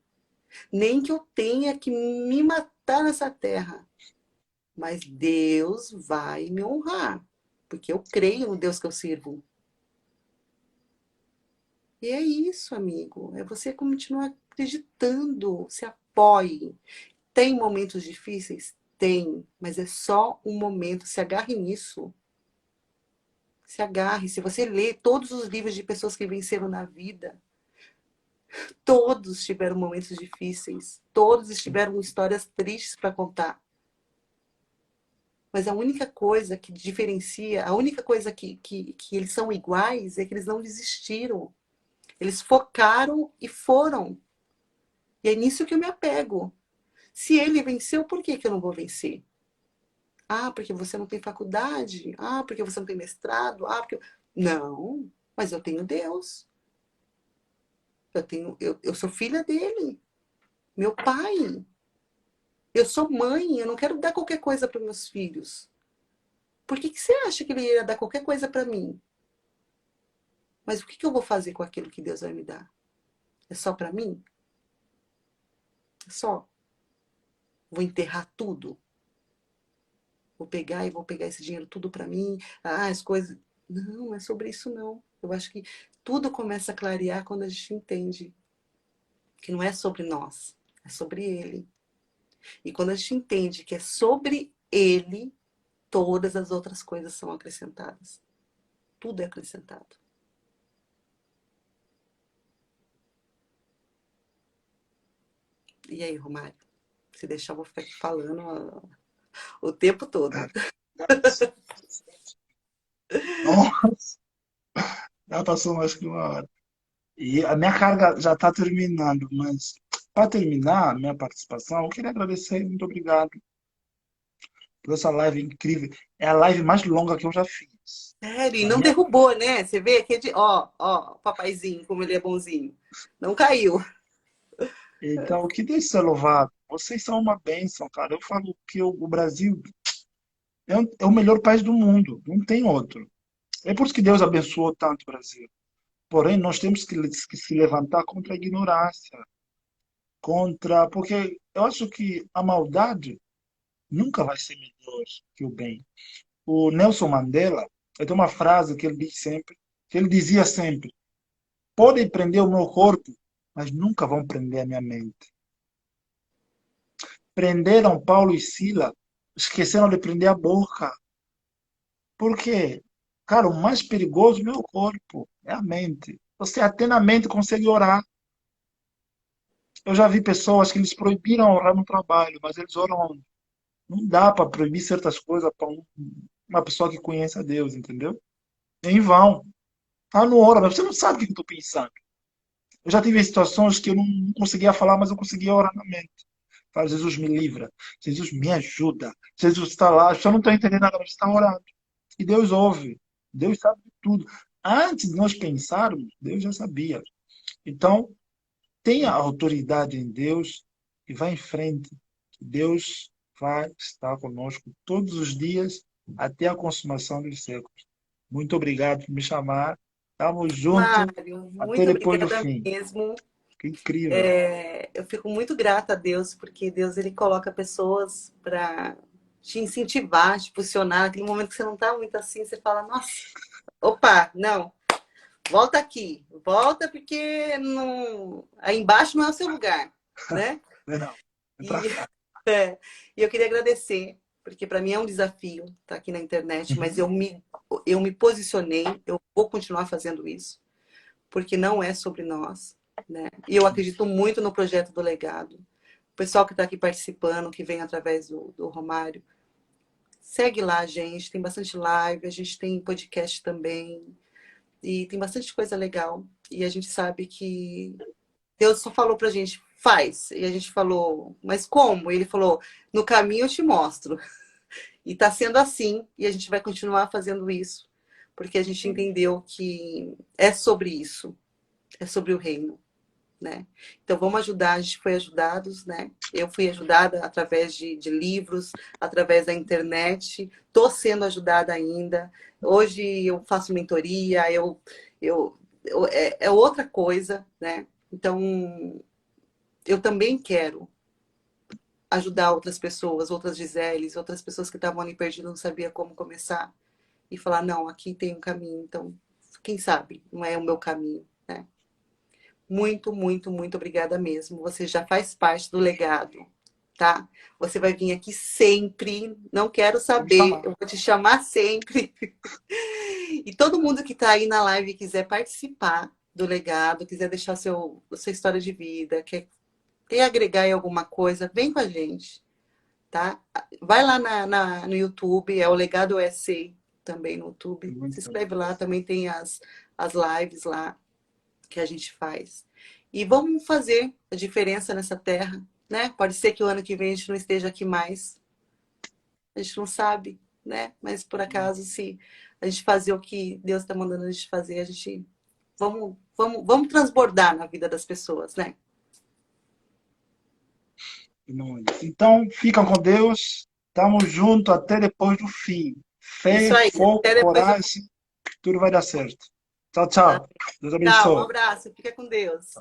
Nem que eu tenha que me matar nessa terra. Mas Deus vai me honrar. Porque eu creio no Deus que eu sirvo. E é isso, amigo. É você continuar acreditando. Se apoie. Tem momentos difíceis? Tem. Mas é só um momento. Se agarre nisso. Se agarre. Se você lê todos os livros de pessoas que venceram na vida, todos tiveram momentos difíceis. Todos tiveram histórias tristes para contar. Mas a única coisa que diferencia, a única coisa que eles são iguais é que eles não desistiram. Eles focaram e foram. E é nisso que eu me apego. Se ele venceu, por que que eu não vou vencer? Ah, porque você não tem faculdade? Ah, porque você não tem mestrado? Ah, porque... Não, mas eu tenho Deus. Eu sou filha dele, meu pai. Eu sou mãe, eu não quero dar qualquer coisa para meus filhos. Por que que você acha que ele ia dar qualquer coisa para mim? Mas o que que eu vou fazer com aquilo que Deus vai me dar? É só para mim? É só? Vou enterrar tudo? Vou pegar esse dinheiro tudo para mim? Ah, as coisas... Não, não é sobre isso não. Eu acho que tudo começa a clarear quando a gente entende que não é sobre nós, é sobre Ele. E quando a gente entende que é sobre Ele, todas as outras coisas são acrescentadas. Tudo é acrescentado. E aí, Romário? Se deixar, eu vou ficar aqui falando o tempo todo. Nossa, já passou mais que 1 hora. E a minha carga já está terminando, mas para terminar a minha participação, eu queria agradecer, muito obrigado por essa live incrível. É a live mais longa que eu já fiz. Sério, e Na não minha... derrubou, né? Você vê que é de. Ó, papaizinho, como ele é bonzinho. Não caiu. Então, que Deus seja louvado. Vocês são uma bênção, cara. Eu falo que o Brasil é o melhor país do mundo, não tem outro. É por isso que Deus abençoou tanto o Brasil. Porém, nós temos que se levantar contra a ignorância, contra, porque eu acho que a maldade nunca vai ser melhor que o bem. O Nelson Mandela, tem uma frase que ele diz sempre, que ele dizia sempre: podem prender o meu corpo, mas nunca vão prender a minha mente. Prenderam Paulo e Sila, esqueceram de prender a boca. Por quê? Cara, o mais perigoso não é o corpo, é a mente. Você até na mente consegue orar. Eu já vi pessoas que eles proibiram orar no trabalho, mas eles oram onde? Não dá para proibir certas coisas para uma pessoa que conhece a Deus, entendeu? É em vão. Ah, não ora, mas você não sabe o que eu estou pensando. Eu já tive situações que eu não conseguia falar, mas eu conseguia orar na mente. Fala, Jesus me livra, Jesus me ajuda, Jesus está lá, as pessoas não estão entendendo nada, mas estão orando. E Deus ouve, Deus sabe de tudo. Antes de nós pensarmos, Deus já sabia. Então, tenha autoridade em Deus e vá em frente. Deus vai estar conosco todos os dias até a consumação dos séculos. Muito obrigado por me chamar. Estamos juntos Mário, até muito depois do obrigada fim. mesmo. Que incrível. Eu fico muito grata a Deus, porque Deus ele coloca pessoas para te incentivar, te posicionar. Naquele momento que você não está muito assim, você fala, nossa, opa, não, volta aqui, volta porque não... aí embaixo não é o seu lugar, né? Não, vem pra E, cá. é, e eu queria agradecer, porque para mim é um desafio estar aqui na internet, mas Uhum. eu me posicionei, eu vou continuar fazendo isso, porque não é sobre nós, né? E eu acredito muito no projeto do legado. O pessoal que está aqui participando, que vem através do Romário, segue lá, gente. Tem bastante live, a gente tem podcast também. E tem bastante coisa legal. E a gente sabe que Deus só falou pra gente, faz. E a gente falou, mas como? E ele falou, no caminho eu te mostro. E tá sendo assim, e a gente vai continuar fazendo isso, porque a gente entendeu que é sobre isso, é sobre o reino, né? Então vamos ajudar, a gente foi ajudados, né? Eu fui ajudada através de livros, através da internet, tô sendo ajudada ainda. Hoje eu faço mentoria, é outra coisa, né? Então eu também quero ajudar outras pessoas, outras Giseles, outras pessoas que estavam ali perdidas, não sabia como começar. E falar, não, aqui tem um caminho, então, quem sabe, não é o meu caminho, né? Muito, muito, muito obrigada mesmo. Você já faz parte do legado, tá? Você vai vir aqui sempre, não quero Vamos saber, chamar. eu vou te chamar sempre. E todo mundo que está aí na live e quiser participar do legado, quiser deixar sua história de vida, quer agregar em alguma coisa, vem com a gente, tá? Vai lá no YouTube, é o Legado USA também no YouTube. Se Muito inscreve bem. lá, também tem as lives lá que a gente faz. E vamos fazer a diferença nessa terra, né? Pode ser que o ano que vem a gente não esteja aqui mais, a gente não sabe, né? Mas por acaso, se a gente fazer o que Deus está mandando a gente fazer, a gente vamos transbordar na vida das pessoas, né? Muito. Então, ficam com Deus. Estamos juntos até depois do fim. Isso Fé, aí. foco, Até depois do coragem, tudo vai dar certo. Tchau, tá? tchau. Deus Tchau, um abençoe. abraço, fica com Deus.